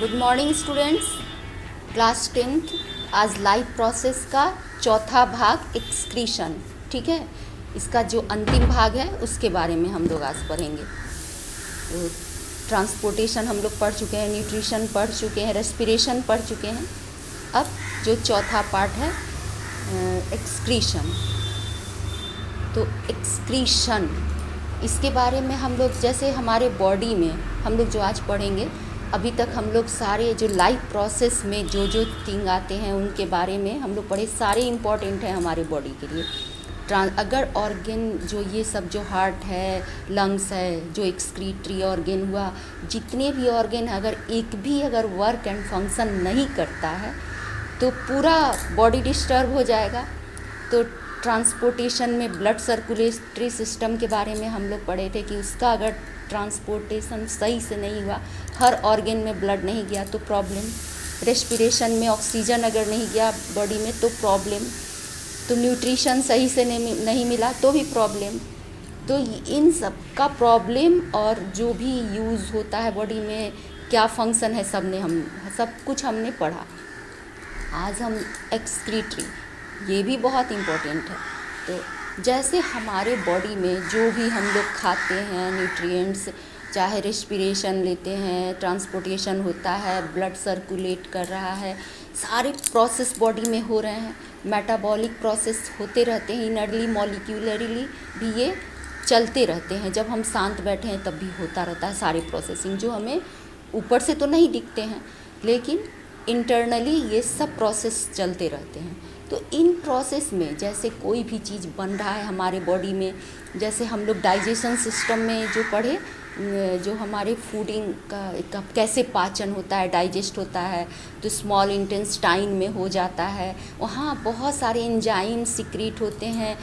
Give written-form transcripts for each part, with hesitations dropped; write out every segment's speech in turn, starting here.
Good morning students, class 10th। आज life process का चौथा भाग एक्सक्रीशन, ठीक है। इसका जो अंतिम भाग है उसके बारे में हम लोग आज पढ़ेंगे। तो ट्रांसपोर्टेशन हम लोग पढ़ चुके हैं, न्यूट्रिशन पढ़ चुके हैं, रेस्पिरेशन पढ़ चुके हैं। अब जो चौथा पार्ट है एक्सक्रीशन। तो एक्सक्रीशन इसके बारे में हम लोग, जैसे हमारे बॉडी में हम लोग जो आज पढ़ेंगे, अभी तक हम लोग सारे जो लाइफ प्रोसेस में जो जो थिंग आते हैं उनके बारे में हम लोग पढ़े, सारे इम्पॉर्टेंट हैं हमारे बॉडी के लिए। अगर ऑर्गन जो ये सब जो हार्ट है, लंग्स है, जो एक्सक्रीटरी ऑर्गन हुआ, जितने भी ऑर्गन अगर एक भी अगर वर्क एंड फंक्शन नहीं करता है तो पूरा बॉडी डिस्टर्ब हो जाएगा। तो ट्रांसपोर्टेशन में ब्लड सर्कुलेटरी सिस्टम के बारे में हम लोग पढ़े थे कि उसका अगर ट्रांसपोर्टेशन सही से नहीं हुआ, हर ऑर्गन में ब्लड नहीं गया तो प्रॉब्लम। रेस्पिरेशन में ऑक्सीजन अगर नहीं गया बॉडी में तो प्रॉब्लम। तो न्यूट्रिशन सही से नहीं मिला तो भी प्रॉब्लम। तो इन सब का प्रॉब्लम और जो भी यूज़ होता है बॉडी में, क्या फंक्शन है, सब कुछ हमने पढ़ा। आज हम एक्सक्रीटरी, ये भी बहुत इम्पोर्टेंट है। तो जैसे हमारे बॉडी में जो भी हम लोग खाते हैं न्यूट्रिएंट्स, चाहे रेस्पिरेशन लेते हैं, ट्रांसपोर्टेशन होता है, ब्लड सर्कुलेट कर रहा है, सारे प्रोसेस बॉडी में हो रहे हैं। मेटाबॉलिक प्रोसेस होते रहते हैं, इनरली मॉलिक्यूलरली भी ये चलते रहते हैं। जब हम शांत बैठे हैं तब भी होता रहता है सारे प्रोसेसिंग, जो हमें ऊपर से तो नहीं दिखते हैं लेकिन इंटरनली ये सब प्रोसेस चलते रहते हैं। तो इन प्रोसेस में जैसे कोई भी चीज़ बन रहा है हमारे बॉडी में, जैसे हम लोग डाइजेशन सिस्टम में जो पढ़े, जो हमारे फूडिंग का कैसे पाचन होता है, डाइजेस्ट होता है, तो स्मॉल इंटेस्टाइन में हो जाता है। वहाँ बहुत सारे एंजाइम सिक्रीट होते हैं,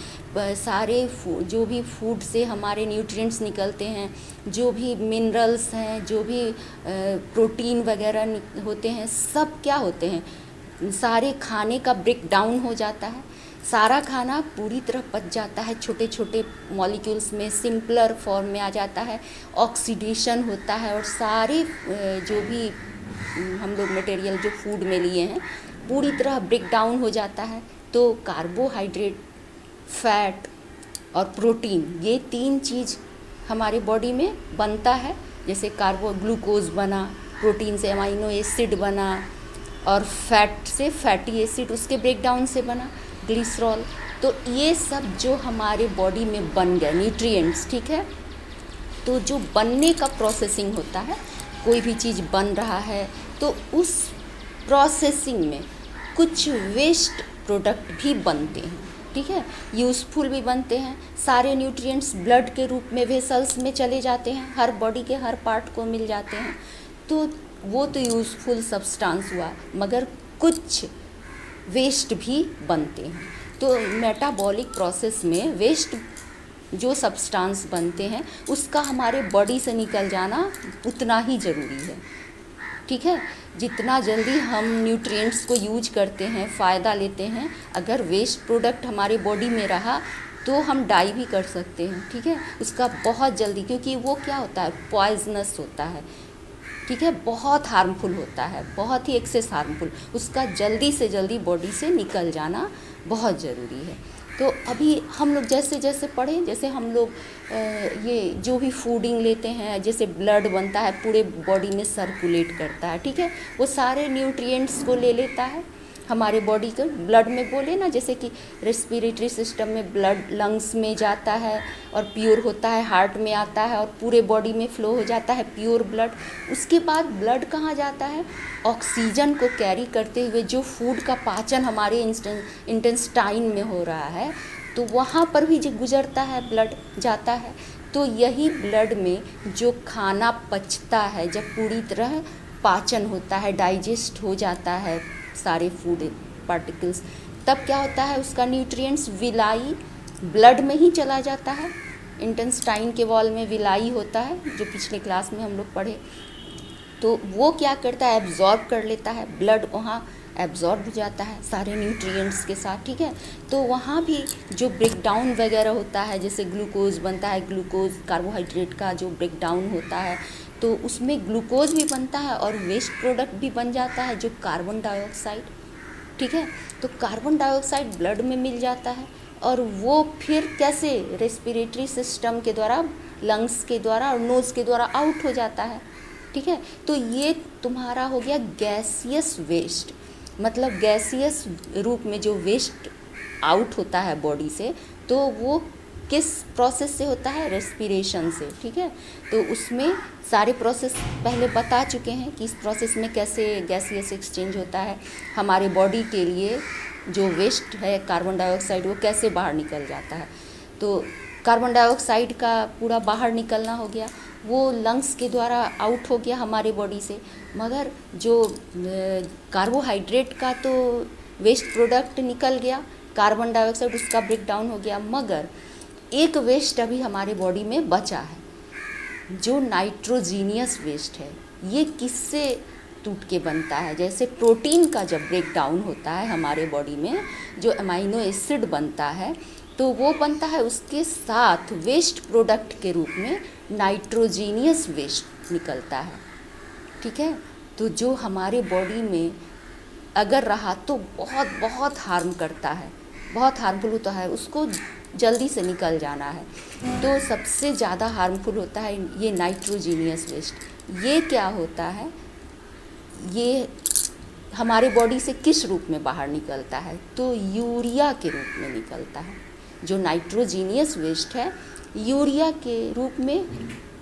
सारे जो भी फूड से हमारे न्यूट्रिएंट्स निकलते हैं, जो भी मिनरल्स हैं, जो भी प्रोटीन वगैरह होते हैं, सब क्या होते हैं, सारे खाने का ब्रेक डाउन हो जाता है। सारा खाना पूरी तरह पच जाता है, छोटे छोटे मॉलिक्यूल्स में सिंपलर फॉर्म में आ जाता है। ऑक्सीडेशन होता है और सारे जो भी हम लोग मटेरियल जो फूड में लिए हैं पूरी तरह ब्रेक डाउन हो जाता है। तो कार्बोहाइड्रेट, फैट और प्रोटीन, ये तीन चीज़ हमारे बॉडी में बनता है। जैसे ग्लूकोज बना, प्रोटीन से अमाइनो एसिड बना, और फैट से फैटी एसिड उसके ब्रेकडाउन से बना ग्लिसरॉल। तो ये सब जो हमारे बॉडी में बन गए न्यूट्रिएंट्स, ठीक है। तो जो बनने का प्रोसेसिंग होता है, कोई भी चीज़ बन रहा है तो उस प्रोसेसिंग में कुछ वेस्ट प्रोडक्ट भी बनते हैं, ठीक है, यूज़फुल भी बनते हैं। सारे न्यूट्रिएंट्स ब्लड के रूप में वेसल्स में चले जाते हैं, हर बॉडी के हर पार्ट को मिल जाते हैं। तो वो तो यूज़फुल सब्सटेंस हुआ, मगर कुछ वेस्ट भी बनते हैं। तो मेटाबॉलिक प्रोसेस में वेस्ट जो सब्सटेंस बनते हैं उसका हमारे बॉडी से निकल जाना उतना ही ज़रूरी है, ठीक है। जितना जल्दी हम न्यूट्रिएंट्स को यूज करते हैं, फ़ायदा लेते हैं, अगर वेस्ट प्रोडक्ट हमारे बॉडी में रहा तो हम डाई भी कर सकते हैं, ठीक है, उसका बहुत जल्दी, क्योंकि वो क्या होता है, पॉइजनस होता है, ठीक है, बहुत हार्मफुल होता है, बहुत ही एक्सेस हार्मफुल। उसका जल्दी से जल्दी बॉडी से निकल जाना बहुत ज़रूरी है। तो अभी हम लोग जैसे जैसे पढ़ें, जैसे हम लोग ये जो भी फूडिंग लेते हैं, जैसे ब्लड बनता है पूरे बॉडी में सर्कुलेट करता है, ठीक है, वो सारे न्यूट्रिएंट्स को ले लेता है हमारे बॉडी के ब्लड में। बोले ना, जैसे कि रेस्पिरेटरी सिस्टम में ब्लड लंग्स में जाता है और प्योर होता है, हार्ट में आता है और पूरे बॉडी में फ्लो हो जाता है प्योर ब्लड। उसके बाद ब्लड कहाँ जाता है, ऑक्सीजन को कैरी करते हुए जो फूड का पाचन हमारे इंटेस्टाइन में हो रहा है, तो वहाँ पर भी जो गुजरता है, ब्लड जाता है। तो यही ब्लड में जो खाना पचता है, जब पूरी तरह पाचन होता है, डाइजेस्ट हो जाता है सारे फूड पार्टिकल्स, तब क्या होता है, उसका न्यूट्रिएंट्स विलाई ब्लड में ही चला जाता है। इंटेस्टाइन के वॉल में विलाई होता है, जो पिछले क्लास में हम लोग पढ़े। तो वो क्या करता है, एब्जॉर्ब कर लेता है, ब्लड वहाँ एब्जॉर्ब हो जाता है सारे न्यूट्रिएंट्स के साथ, ठीक है। तो वहाँ भी जो ब्रेक डाउन वगैरह होता है, जैसे ग्लूकोज बनता है, ग्लूकोज कार्बोहाइड्रेट का जो ब्रेक डाउन होता है, तो उसमें ग्लूकोज भी बनता है और वेस्ट प्रोडक्ट भी बन जाता है जो कार्बन डाइऑक्साइड, ठीक है। तो कार्बन डाइऑक्साइड ब्लड में मिल जाता है और वो फिर कैसे रेस्पिरेटरी सिस्टम के द्वारा, लंग्स के द्वारा और नोज़ के द्वारा आउट हो जाता है, ठीक है। तो ये तुम्हारा हो गया गैसियस वेस्ट, मतलब गैसियस रूप में जो वेस्ट आउट होता है बॉडी से, तो वो किस प्रोसेस से होता है, रेस्पिरेशन से, ठीक है। तो उसमें सारे प्रोसेस पहले बता चुके हैं कि इस प्रोसेस में कैसे गैसियस एक्सचेंज होता है, हमारे बॉडी के लिए जो वेस्ट है कार्बन डाइऑक्साइड वो कैसे बाहर निकल जाता है। तो कार्बन डाइऑक्साइड का पूरा बाहर निकलना हो गया, वो लंग्स के द्वारा आउट हो गया हमारे बॉडी से। मगर जो कार्बोहाइड्रेट का तो वेस्ट प्रोडक्ट निकल गया, कार्बन डाइऑक्साइड उसका ब्रेक डाउन हो गया, मगर एक वेस्ट अभी हमारे बॉडी में बचा है जो नाइट्रोजीनियस वेस्ट है। ये किससे टूट के बनता है, जैसे प्रोटीन का जब ब्रेक डाउन होता है हमारे बॉडी में, जो अमाइनो एसिड बनता है, तो वो बनता है, उसके साथ वेस्ट प्रोडक्ट के रूप में नाइट्रोजीनियस वेस्ट निकलता है, ठीक है। तो जो हमारे बॉडी में अगर रहा तो बहुत बहुत हार्म करता है, बहुत हार्मफुल होता है, उसको जल्दी से निकल जाना है। तो सबसे ज़्यादा हार्मफुल होता है ये नाइट्रोजीनियस वेस्ट। ये क्या होता है, ये हमारे बॉडी से किस रूप में बाहर निकलता है, तो यूरिया के रूप में निकलता है। जो नाइट्रोजीनियस वेस्ट है यूरिया के रूप में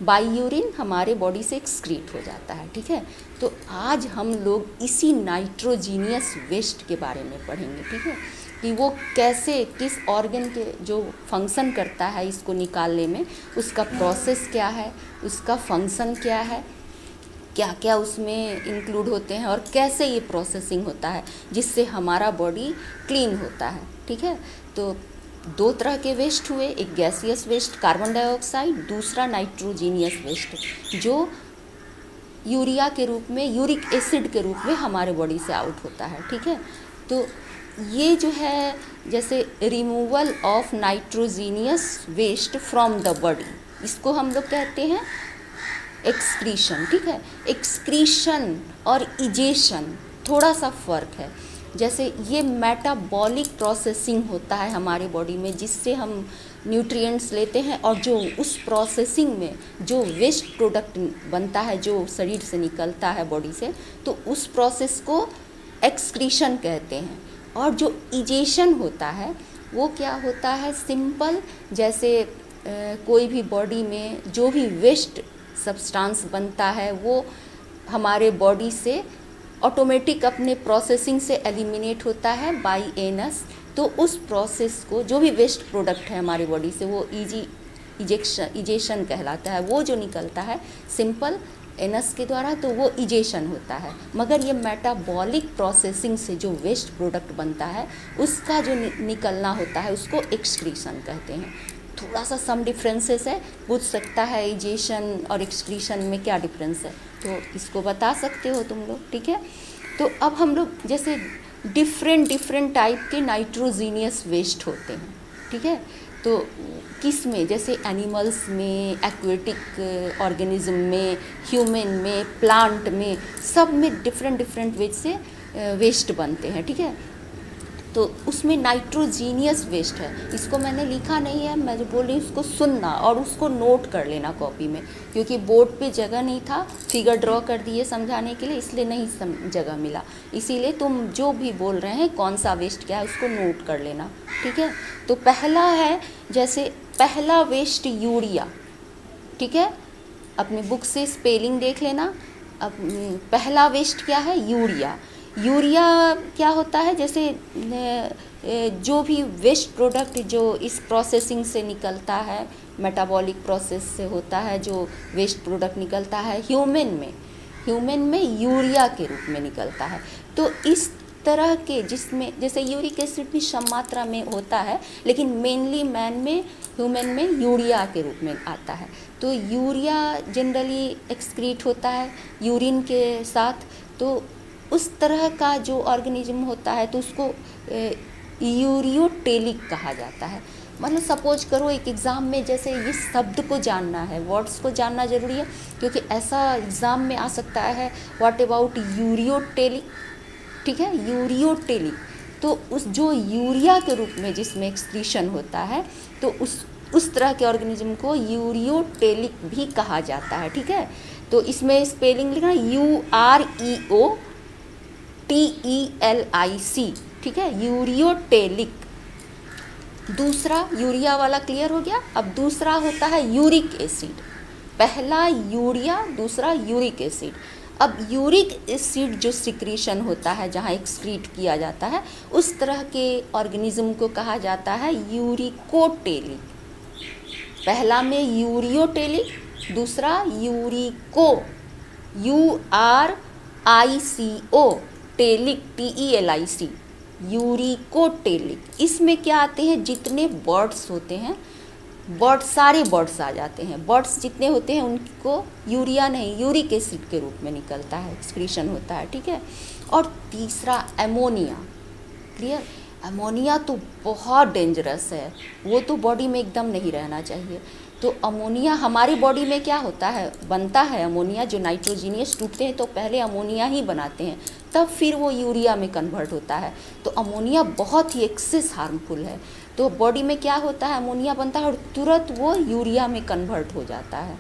बाई यूरिन हमारे बॉडी से एक्सक्रीट हो जाता है, ठीक है। तो आज हम लोग इसी नाइट्रोजीनियस वेस्ट के बारे में पढ़ेंगे, ठीक है, कि वो कैसे, किस ऑर्गन के जो फंक्शन करता है इसको निकालने में, उसका प्रोसेस क्या है, उसका फंक्शन क्या है, क्या क्या उसमें इंक्लूड होते हैं और कैसे ये प्रोसेसिंग होता है जिससे हमारा बॉडी क्लीन होता है, ठीक है। तो दो तरह के वेस्ट हुए, एक गैसियस वेस्ट कार्बन डाइऑक्साइड, दूसरा नाइट्रोजीनियस वेस्ट जो यूरिया के रूप में, यूरिक एसिड के रूप में हमारे बॉडी से आउट होता है, ठीक है। तो ये जो है जैसे removal of nitrogenous waste from the body, इसको हम लोग कहते हैं एक्सक्रीशन, ठीक है। एक्सक्रीशन और इजेशन थोड़ा सा फ़र्क है। जैसे ये मेटाबॉलिक प्रोसेसिंग होता है हमारे बॉडी में, जिससे हम न्यूट्रिएंट्स लेते हैं और जो उस प्रोसेसिंग में जो वेस्ट प्रोडक्ट बनता है, जो शरीर से निकलता है बॉडी से, तो उस प्रोसेस को एक्सक्रीशन कहते हैं। और जो इजेशन होता है वो क्या होता है, सिंपल, जैसे कोई भी बॉडी में जो भी वेस्ट सब्सटेंस बनता है वो हमारे बॉडी से ऑटोमेटिक अपने प्रोसेसिंग से एलिमिनेट होता है बाय एनस। तो उस प्रोसेस को, जो भी वेस्ट प्रोडक्ट है हमारे बॉडी से, वो इजेशन कहलाता है। वो जो निकलता है सिंपल एनस के द्वारा, तो वो इजेशन होता है। मगर ये मेटाबॉलिक प्रोसेसिंग से जो वेस्ट प्रोडक्ट बनता है उसका जो निकलना होता है उसको एक्सक्रीशन कहते हैं। थोड़ा सा सम डिफरेंसेस है, पूछ सकता है इजेशन और एक्सक्रीशन में क्या डिफरेंस है, तो इसको बता सकते हो तुम लोग, ठीक है। तो अब हम लोग जैसे डिफरेंट टाइप के नाइट्रोजीनियस वेस्ट होते हैं, ठीक है। तो किस में, जैसे एनिमल्स में, एक्वेटिक ऑर्गेनिज्म में, ह्यूमन में, प्लांट में, सब में डिफरेंट वेज से वेस्ट बनते हैं, ठीक है। तो उसमें नाइट्रोजीनियस वेस्ट है, इसको मैंने लिखा नहीं है, मैं जो बोल रही हूँ उसको सुनना और उसको नोट कर लेना कॉपी में, क्योंकि बोर्ड पे जगह नहीं था, फिगर ड्रॉ कर दिए समझाने के लिए, इसलिए नहीं जगह मिला। इसीलिए तुम जो भी बोल रहे हैं कौन सा वेस्ट क्या है उसको नोट कर लेना, ठीक है। तो पहला है, जैसे पहला वेस्ट यूरिया, ठीक है, अपने बुक से स्पेलिंग देख लेना। अब पहला वेस्ट क्या है, यूरिया। यूरिया क्या होता है, जैसे जो भी वेस्ट प्रोडक्ट जो इस प्रोसेसिंग से निकलता है, मेटाबॉलिक प्रोसेस से होता है, जो वेस्ट प्रोडक्ट निकलता है ह्यूमन में यूरिया के रूप में निकलता है। तो इस तरह के, जिसमें जैसे यूरिक एसिड भी सम मात्रा में होता है, लेकिन मेनली ह्यूमन में यूरिया के रूप में आता है। तो यूरिया जनरली एक्सक्रीट होता है यूरिन के साथ। तो उस तरह का जो ऑर्गेनिज्म होता है तो उसको यूरियोटेलिक कहा जाता है। मतलब सपोज करो एक एग्ज़ाम में जैसे इस शब्द को जानना है, वर्ड्स को जानना ज़रूरी है, क्योंकि ऐसा एग्ज़ाम में आ सकता है व्हाट अबाउट यूरियोटेलिक, ठीक है, यूरियोटेलिक। तो उस जो यूरिया के रूप में जिसमें एक्सक्रीशन होता है तो उस तरह के ऑर्गेनिज्म को यूरियोटेलिक भी कहा जाता है, ठीक है। तो इसमें स्पेलिंग लिखना UREOTELIC, ठीक है, यूरियोटेलिक। दूसरा यूरिया वाला क्लियर हो गया। अब दूसरा होता है यूरिक एसिड। पहला यूरिया, दूसरा यूरिक एसिड। अब यूरिक एसिड जो सिक्रीशन होता है जहाँ एक्सक्रीट किया जाता है उस तरह के ऑर्गेनिज्म को कहा जाता है यूरिकोटेलिक। पहला में यूरियोटेलिक, दूसरा यूरिको, URICO, टेलिक TELIC, यूरिकोटेलिक। इसमें क्या आते हैं, जितने बर्ड्स होते हैं, बर्ड्स सारे बर्ड्स आ जाते हैं। बर्ड्स जितने होते हैं उनको यूरिया नहीं यूरिक एसिड के रूप में निकलता है, एक्सक्रीशन होता है, ठीक है। और तीसरा एमोनिया, क्लियर। अमोनिया तो बहुत डेंजरस है, वो तो बॉडी में एकदम नहीं रहना चाहिए। तो अमोनिया हमारी बॉडी में क्या होता है, बनता है अमोनिया, जो नाइट्रोजीनियस टूटते हैं तो पहले अमोनिया ही बनाते हैं, तब फिर वो यूरिया में कन्वर्ट होता है। तो अमोनिया बहुत ही एक्सेस हार्मफुल है। तो बॉडी में क्या होता है, अमोनिया बनता है और तुरंत वो यूरिया में कन्वर्ट हो जाता है,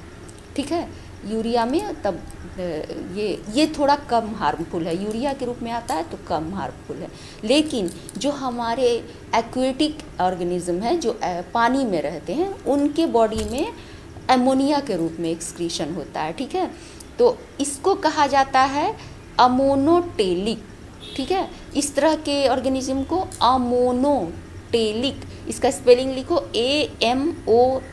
ठीक है, यूरिया में। तब ये थोड़ा कम हार्मफुल है, यूरिया के रूप में आता है तो कम हार्मफुल है। लेकिन जो हमारे एक्वेटिक ऑर्गेनिज्म है जो पानी में रहते हैं उनके बॉडी में अमोनिया के रूप में एक्सक्रीशन होता है, ठीक है। तो इसको कहा जाता है अमोनोटेलिक, ठीक है। इस तरह के ऑर्गेनिज्म को अमोनोटेलिक, इसका स्पेलिंग लिखो AMONOTELIC,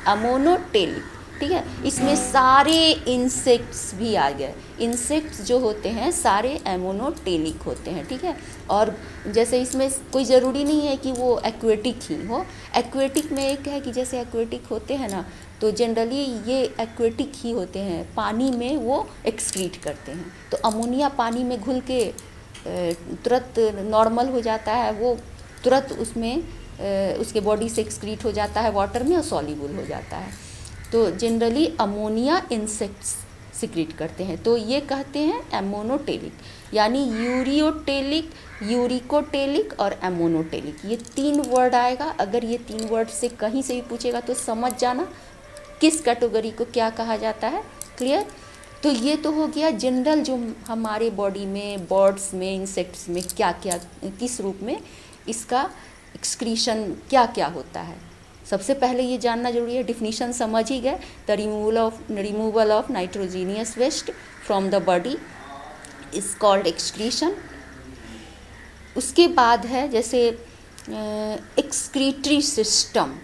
अमोनोटेलिक, ठीक है। इसमें सारे इंसेक्ट्स भी आ गए। इंसेक्ट्स जो होते हैं सारे एमोनोटेलिक होते हैं, ठीक है। और जैसे इसमें कोई ज़रूरी नहीं है कि वो एक्वेटिक ही हो। एक्वेटिक में एक है कि जैसे एक्वेटिक होते हैं ना, तो जनरली ये एक्वेटिक ही होते हैं, पानी में वो एक्सक्रीट करते हैं। तो अमोनिया पानी में घुल के तुरंत नॉर्मल हो जाता है, वो तुरंत उसमें उसके बॉडी से एक्सक्रीट हो जाता है वाटर में और सॉल्युबल हो जाता है। तो जनरली अमोनिया इंसेक्ट्स सिक्रीट करते हैं। तो ये कहते हैं एमोनोटेलिक, यानी यूरियोटेलिक, यूरिकोटेलिक और एमोनोटेलिक, ये 3 वर्ड आएगा। अगर ये 3 वर्ड से कहीं से भी पूछेगा तो समझ जाना किस कैटेगरी को क्या कहा जाता है, क्लियर। तो ये तो हो गया जनरल जो हमारे बॉडी में, बर्ड्स में, इंसेक्ट्स में क्या क्या, किस रूप में इसका एक्सक्रीशन क्या क्या होता है। सबसे पहले ये जानना जरूरी है, डिफिनीशन समझ ही गए, the removal of nitrogenous waste from the body is called excretion. उसके बाद है जैसे एक्सक्रीटरी सिस्टम।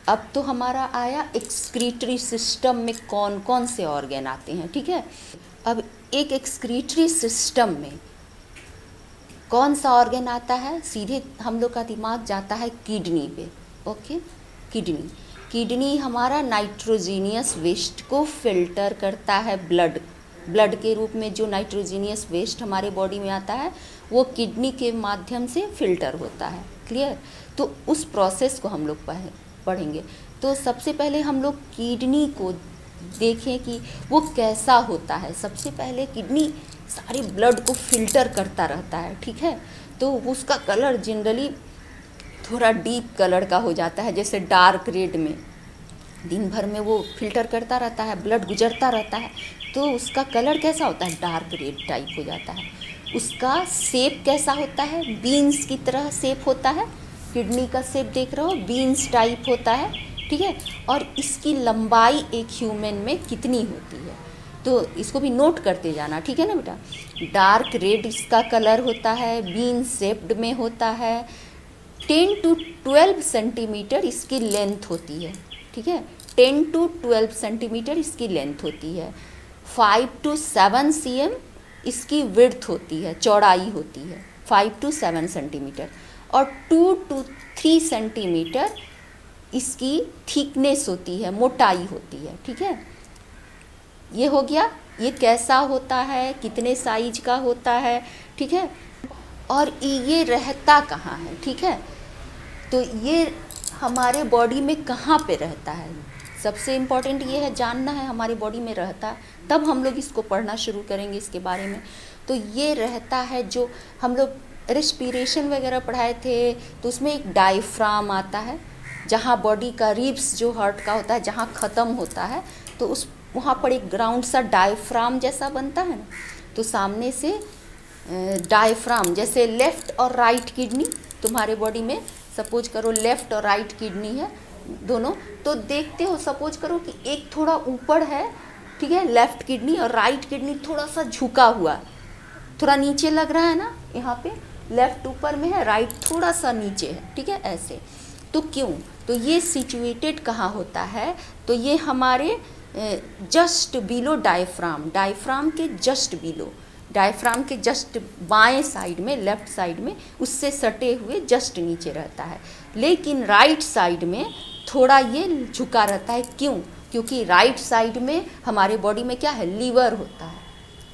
अब तो हमारा आया एक्सक्रीटरी सिस्टम में कौन कौन से ऑर्गन आते हैं, ठीक है। अब एक एक्सक्रीटरी सिस्टम में कौन सा ऑर्गन आता है, सीधे हम लोग का दिमाग जाता है किडनी पे, ओके। किडनी हमारा नाइट्रोजीनियस वेस्ट को फिल्टर करता है। ब्लड के रूप में जो नाइट्रोजीनियस वेस्ट हमारे बॉडी में आता है वो किडनी के माध्यम से फिल्टर होता है, क्लियर। तो उस प्रोसेस को हम लोग पढ़ेंगे। तो सबसे पहले हम लोग किडनी को देखें कि वो कैसा होता है। सबसे पहले किडनी सारे ब्लड को फिल्टर करता रहता है, ठीक है। तो उसका कलर जनरली थोड़ा डीप कलर का हो जाता है, जैसे डार्क रेड में दिन भर में वो फिल्टर करता रहता है, ब्लड गुजरता रहता है, तो उसका कलर कैसा होता है, डार्क रेड टाइप हो जाता है। उसका शेप कैसा होता है, बीन्स की तरह शेप होता है। किडनी का शेप देख रहे हो, बीन्स टाइप होता है, ठीक है। और इसकी लंबाई एक ह्यूमन में कितनी होती है, तो इसको भी नोट करते जाना, ठीक है ना बेटा। डार्क रेड इसका कलर होता है, बीन शेप्ड में होता है। 10 to 12 सेंटीमीटर इसकी लेंथ होती है, ठीक है। 10 to 12 सेंटीमीटर इसकी लेंथ होती है। 5 to 7 cm इसकी विड्थ होती है, चौड़ाई होती है 5 to 7 सेंटीमीटर। और 2 to 3 सेंटीमीटर इसकी थिकनेस होती है, मोटाई होती है, ठीक है। ये हो गया, ये कैसा होता है, कितने साइज का होता है, ठीक है। और ये रहता कहाँ है, ठीक है। तो ये हमारे बॉडी में कहाँ पे रहता है, सबसे इम्पॉर्टेंट ये है जानना है हमारी बॉडी में रहता है, तब हम लोग इसको पढ़ना शुरू करेंगे इसके बारे में। तो ये रहता है, जो हम लोग रेस्पिरेशन वगैरह पढ़ाए थे तो उसमें एक डायफ्राम आता है, जहाँ बॉडी का रिब्स जो हार्ट का होता है जहाँ ख़त्म होता है, तो उस वहाँ पर एक ग्राउंड सा डायफ्राम जैसा बनता है ना। तो सामने से डायफ्राम, जैसे लेफ़्ट और राइट किडनी तुम्हारे बॉडी में, सपोज करो लेफ़्ट और राइट किडनी है दोनों, तो देखते हो सपोज करो कि एक थोड़ा ऊपर है, ठीक है, लेफ़्ट किडनी, और राइट किडनी थोड़ा सा झुका हुआ, थोड़ा नीचे लग रहा है ना, यहाँ पे लेफ़्ट ऊपर में है, राइट थोड़ा सा नीचे है, ठीक है, ऐसे। तो क्यों, तो ये सिचुएटेड कहाँ होता है, तो ये हमारे जस्ट बिलो डायफ्राम, डायफ्राम के जस्ट बिलो, डायफ्राम के जस्ट बाएं साइड में, लेफ़्ट साइड में, उससे सटे हुए जस्ट नीचे रहता है। लेकिन राइट साइड में थोड़ा ये झुका रहता है, क्यों, क्योंकि राइट साइड में हमारे बॉडी में क्या है, लीवर होता है।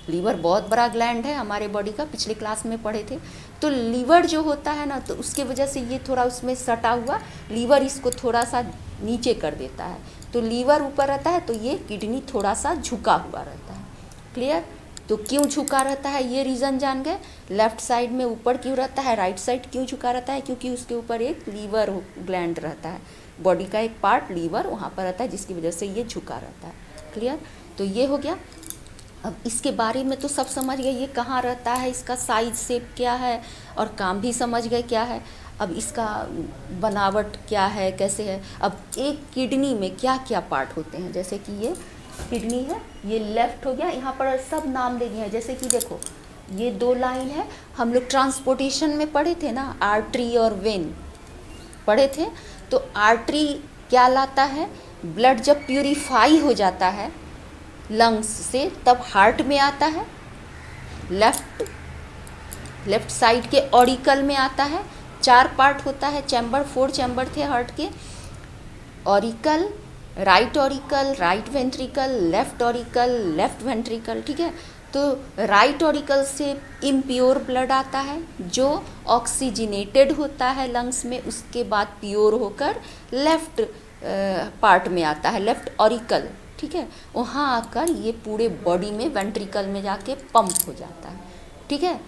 लीवर बहुत बड़ा ग्लैंड है हमारे बॉडी का, पिछले क्लास में पढ़े थे। तो लीवर जो होता है ना, तो उसके वजह से ये थोड़ा उसमें सटा हुआ, लीवर इसको थोड़ा सा नीचे कर देता है, तो लीवर ऊपर रहता है, तो ये किडनी थोड़ा सा झुका हुआ रहता है। क्लियर। तो क्यों झुका रहता है, ये रीज़न जान गए। लेफ़्ट साइड में ऊपर क्यों रहता है, राइट साइड क्यों झुका रहता है, क्योंकि उसके ऊपर एक लीवर ग्लैंड रहता है, बॉडी का एक पार्ट लीवर वहाँ पर रहता है, जिसकी वजह से ये झुका रहता है। क्लियर। तो ये हो गया। अब इसके बारे में तो सब समझ गए, ये कहाँ रहता है, इसका साइज शेप क्या है, और काम भी समझ गए क्या है। अब इसका बनावट क्या है, कैसे है। अब एक किडनी में क्या क्या पार्ट होते हैं, जैसे कि ये किडनी है, ये लेफ़्ट हो गया, यहाँ पर सब नाम दे दिए हैं। जैसे कि देखो ये दो लाइन है, हम लोग ट्रांसपोर्टेशन में पढ़े थे ना, आर्टरी और वेन पढ़े थे। तो आर्टरी क्या लाता है, ब्लड जब प्यूरिफाई हो जाता है लंग्स से तब हार्ट में आता है, लेफ्ट साइड के ऑरिकल में आता है। 4 पार्ट होता है, चैम्बर, 4 चैम्बर थे हार्ट के, auricle, right ventricle, left auricle, left ventricle, ठीक है। तो राइट ऑरिकल से इम्प्योर ब्लड आता है जो ऑक्सीजनेटेड होता है लंग्स में, उसके बाद प्योर होकर लेफ्ट पार्ट में आता है, लेफ्ट ऑरिकल, ठीक है। वहाँ आकर ये पूरे बॉडी में वेंट्रिकल में जाके पंप हो जाता है, ठीक है।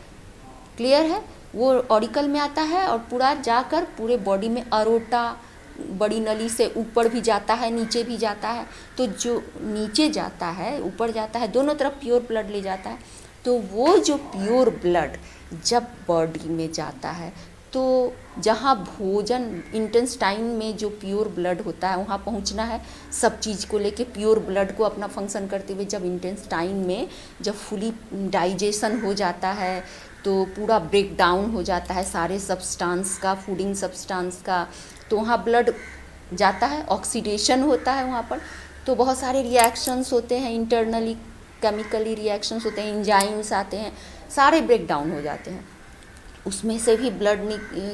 क्लियर है। वो ऑरिकल में आता है और पूरा जाकर पूरे बॉडी में अरोटा, बड़ी नली से ऊपर भी जाता है, नीचे भी जाता है। तो जो नीचे जाता है, ऊपर जाता है, दोनों तरफ प्योर ब्लड ले जाता है। तो वो जो प्योर ब्लड जब बॉडी में जाता है, तो जहाँ भोजन इंटेस्टाइन में जो प्योर ब्लड होता है वहाँ पहुँचना है, सब चीज़ को लेके प्योर ब्लड को अपना फंक्शन करते हुए जब इंटेस्टाइन में जब फुली डाइजेशन हो जाता है, तो पूरा ब्रेक डाउन हो जाता है सारे सब्सटेंस का, फूडिंग सब्सटेंस का, तो वहाँ ब्लड जाता है, ऑक्सीडेशन होता है वहाँ पर। तो बहुत सारे रिएक्शंस होते हैं, इंटरनली केमिकली रिएक्शंस होते हैं, एंजाइम्स आते हैं, सारे ब्रेक डाउन हो जाते हैं। उसमें से भी ब्लड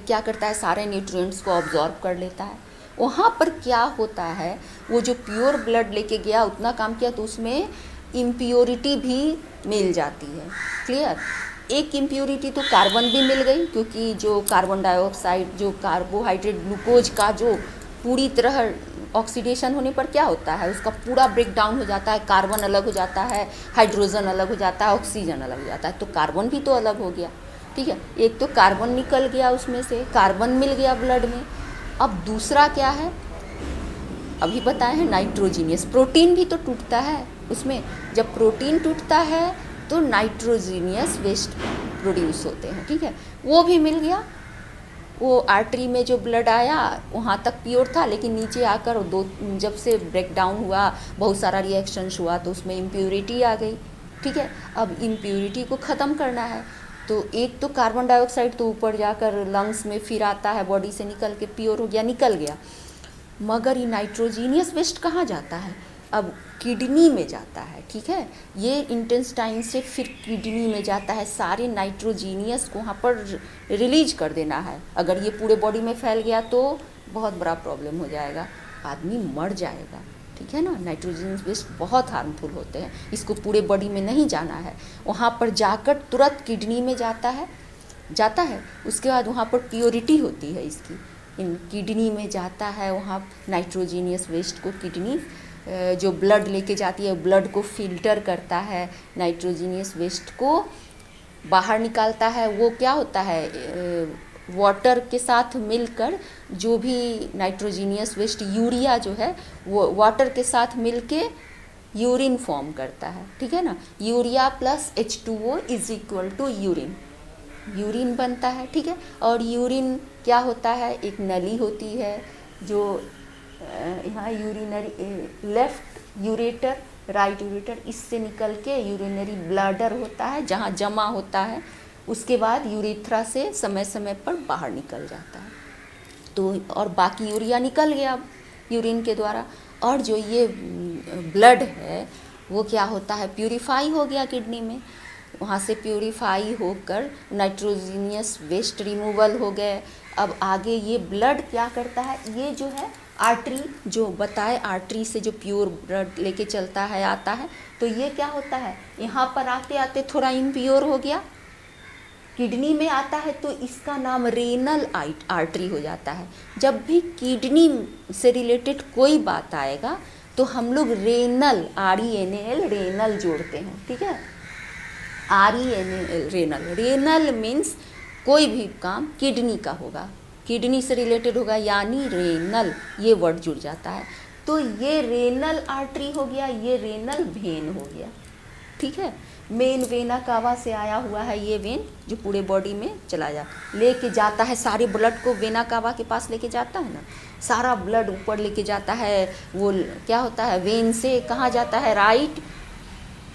क्या करता है, सारे न्यूट्रिएंट्स को ऑब्जॉर्ब कर लेता है। वहाँ पर क्या होता है, वो जो प्योर ब्लड लेके गया उतना काम किया, तो उसमें इम्प्योरिटी भी मिल जाती है। क्लियर। एक इम्प्योरिटी तो कार्बन भी मिल गई, क्योंकि जो कार्बन डाइऑक्साइड, जो कार्बोहाइड्रेट, ग्लूकोज का जो पूरी तरह ऑक्सीडेशन होने पर क्या होता है, उसका पूरा ब्रेक डाउन हो जाता है, कार्बन अलग हो जाता है, हाइड्रोजन अलग हो जाता है, ऑक्सीजन अलग हो जाता है। तो कार्बन भी तो अलग हो गया, ठीक है। एक तो कार्बन निकल गया, उसमें से कार्बन मिल गया ब्लड में। अब दूसरा क्या है, अभी बताए हैं नाइट्रोजीनियस, प्रोटीन भी तो टूटता है उसमें। जब प्रोटीन टूटता है तो नाइट्रोजीनियस वेस्ट प्रोड्यूस होते हैं, ठीक है, वो भी मिल गया। वो आर्टरी में जो ब्लड आया वहाँ तक प्योर था, लेकिन नीचे आकर जब से ब्रेक डाउन हुआ, बहुत सारा रिएक्शंस हुआ, तो उसमें इम्प्योरिटी आ गई, ठीक है। अब इम्प्योरिटी को ख़त्म करना है, तो एक तो कार्बन डाइऑक्साइड तो ऊपर जाकर लंग्स में फिर आता है, बॉडी से निकल के प्योर हो गया, निकल गया। मगर ये नाइट्रोजीनियस वेस्ट कहाँ जाता है, अब किडनी में जाता है, ठीक है। ये इंटेस्टाइन से फिर किडनी में जाता है, सारे नाइट्रोजीनियस को वहाँ पर रिलीज कर देना है। अगर ये पूरे बॉडी में फैल गया तो बहुत बड़ा प्रॉब्लम हो जाएगा, आदमी मर जाएगा, ठीक है ना। नाइट्रोजन वेस्ट बहुत हार्मफुल होते हैं, इसको पूरे बॉडी में नहीं जाना है, वहाँ पर जाकर तुरंत किडनी में जाता है उसके बाद वहाँ पर प्योरिटी होती है इसकी, इन किडनी में जाता है, वहाँ नाइट्रोजीनियस वेस्ट को किडनी जो ब्लड लेके जाती है ब्लड को फिल्टर करता है, नाइट्रोजीनियस वेस्ट को बाहर निकालता है। वो क्या होता है, वाटर के साथ मिलकर जो भी नाइट्रोजीनियस वेस्ट यूरिया जो है वो वाटर के साथ मिलके यूरिन फॉर्म करता है, ठीक है ना। Urea plus H2O is equal to urine बनता है, ठीक है। और यूरिन क्या होता है, एक नली होती है जो यहाँ urinary left ureter right ureter, इससे निकल के यूरिनरी ब्लैडर होता है जहाँ जमा होता है, उसके बाद यूरेथ्रा से समय समय पर बाहर निकल जाता है। तो और बाकी यूरिया निकल गया यूरिन के द्वारा, और जो ये ब्लड है वो क्या होता है, प्यूरिफाई हो गया किडनी में, वहाँ से प्यूरिफाई होकर नाइट्रोजीनियस वेस्ट रिमूवल हो गए। अब आगे ये ब्लड क्या करता है, ये जो है आर्टरी जो बताए, आर्टरी से जो प्योर ब्लड लेके चलता है आता है, तो ये क्या होता है, यहाँ पर आते आते थोड़ा इम्प्योर हो गया, किडनी में आता है तो इसका नाम रेनल आर्टरी हो जाता है। जब भी किडनी से रिलेटेड कोई बात आएगा तो हम लोग रेनल RENAL रेनल जोड़ते हैं, ठीक है। RENAL रेनल मीन्स कोई भी काम किडनी का होगा, किडनी से रिलेटेड होगा, यानी रेनल ये वर्ड जुड़ जाता है। तो ये रेनल आर्टरी हो गया, ये रेनल वेन हो गया, ठीक है। मेन वेना कावा से आया हुआ है ये वेन, जो पूरे बॉडी में चला लेके जाता है, सारे ब्लड को वेना कावा के पास लेके जाता है ना, सारा ब्लड ऊपर लेके जाता है। वो क्या होता है, वेन से कहाँ जाता है, राइट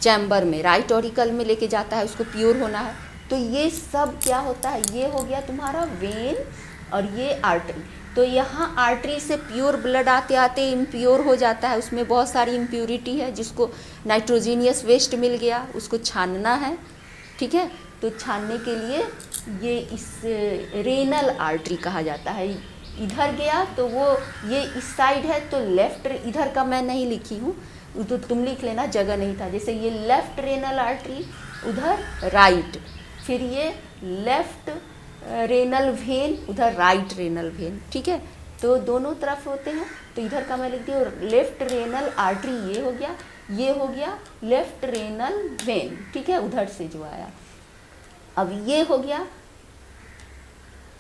चैम्बर में, राइट ऑरिकल में लेके जाता है, उसको प्योर होना है। तो ये सब क्या होता है, ये हो गया तुम्हारा वेन और ये आर्टरी। तो यहाँ आर्टरी से प्योर ब्लड आते आते इम्प्योर हो जाता है, उसमें बहुत सारी इम्प्योरिटी है, जिसको नाइट्रोजीनियस वेस्ट मिल गया, उसको छानना है, ठीक है। तो छानने के लिए ये इस रेनल आर्टरी कहा जाता है। इधर गया तो वो ये इस साइड है तो लेफ्ट, इधर का मैं नहीं लिखी हूँ तो तुम लिख लेना, जगह नहीं था। जैसे ये लेफ्ट रेनल आर्टरी, उधर राइट, फिर ये लेफ्ट रेनल वेन, उधर राइट रेनल वेन, ठीक है। तो दोनों तरफ होते हैं, तो इधर का मैं लिख दी, और लेफ्ट रेनल आर्टरी ये हो गया, ये हो गया लेफ्ट रेनल वेन, ठीक है, उधर से जो आया। अब ये हो गया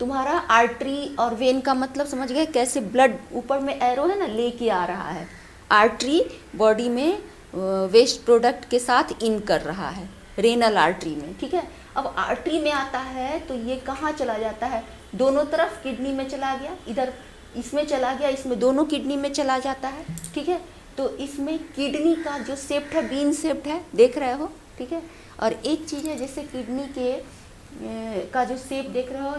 तुम्हारा आर्टरी और वेन का मतलब समझ गए, कैसे ब्लड ऊपर में एरो है ना लेके आ रहा है, आर्टरी बॉडी में वेस्ट प्रोडक्ट के साथ इन कर रहा है रेनल आर्टरी में, ठीक है। अब आर्टरी में आता है तो ये कहाँ चला जाता है, दोनों तरफ किडनी में चला गया, इधर इसमें चला गया, इसमें दोनों किडनी में चला जाता है, ठीक है। तो इसमें किडनी का जो शेप्ड है बीन शेप्ड है, देख रहे हो, ठीक है। और एक चीज़ है, जैसे किडनी के का जो शेप देख रहे हो,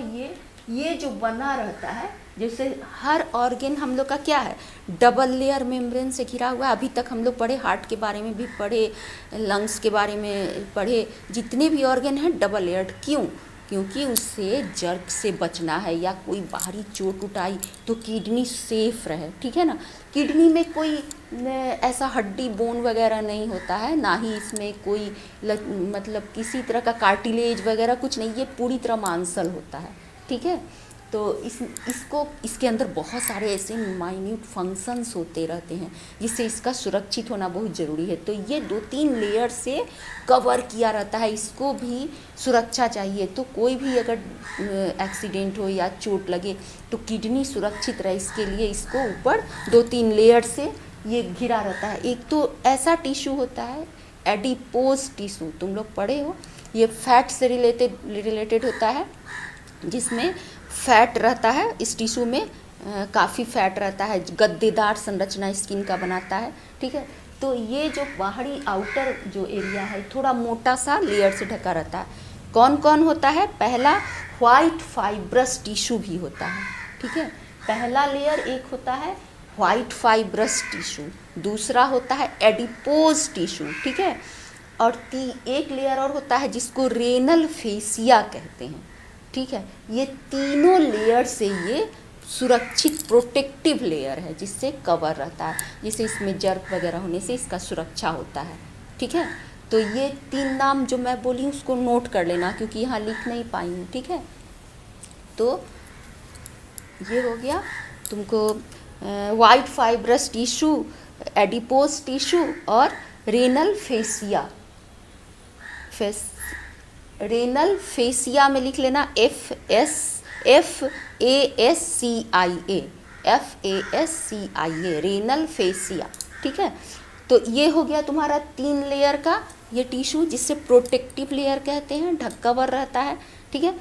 ये जो बना रहता है, जैसे हर ऑर्गन हम लोग का क्या है, डबल लेयर मेम्ब्रेन से घिरा हुआ है। अभी तक हम लोग पढ़े, हार्ट के बारे में भी पढ़े, लंग्स के बारे में पढ़े, जितने भी ऑर्गन हैं डबल लेयर्ड। क्यों? क्योंकि उससे जर्क से बचना है, या कोई बाहरी चोट उठाई तो किडनी सेफ रहे, ठीक है ना। किडनी में कोई ऐसा हड्डी बोन वगैरह नहीं होता है, ना ही इसमें कोई मतलब किसी तरह का कार्टिलेज वगैरह कुछ नहीं, ये पूरी तरह मांसल होता है, ठीक है। तो इसके अंदर बहुत सारे ऐसे माइन्यूट फंक्शंस होते रहते हैं, जिससे इसका सुरक्षित होना बहुत ज़रूरी है। तो ये 2-3 लेयर से कवर किया रहता है, इसको भी सुरक्षा चाहिए। तो कोई भी अगर एक्सीडेंट हो या चोट लगे तो किडनी सुरक्षित रहे, इसके लिए इसको ऊपर 2-3 लेयर से ये घिरा रहता है। एक तो ऐसा टिश्यू होता है एडिपोज टिश्यू, तुम लोग पढ़े हो, ये फैट से रिलेटेड होता है, जिसमें फैट रहता है, इस टिश्यू में काफ़ी फैट रहता है, गद्देदार संरचना स्किन का बनाता है, ठीक है। तो ये जो बाहरी आउटर जो एरिया है थोड़ा मोटा सा लेयर से ढका रहता है। कौन कौन होता है? पहला वाइट फाइब्रस टिश्यू भी होता है, ठीक है। पहला लेयर एक होता है वाइट फाइब्रस टिश्यू, दूसरा होता है एडिपोज टिश्यू, ठीक है। और एक लेयर और होता है जिसको रेनल फेसिया कहते हैं, ठीक है। ये तीनों लेयर से ये सुरक्षित प्रोटेक्टिव लेयर है जिससे कवर रहता है, जिससे इसमें जर्क वगैरह होने से इसका सुरक्षा होता है। ठीक है, तो ये 3 नाम जो मैं बोली उसको नोट कर लेना क्योंकि यहाँ लिख नहीं पाई हूँ। ठीक है, तो ये हो गया तुमको white fibrous tissue, adipose tissue और रेनल फेसिया। रेनल फेसिया में लिख लेना FASCIA, रेनल फेसिया। ठीक है, तो ये हो गया तुम्हारा 3 लेयर का ये टिश्यू जिससे प्रोटेक्टिव लेयर कहते हैं, ढककर रहता है। ठीक है,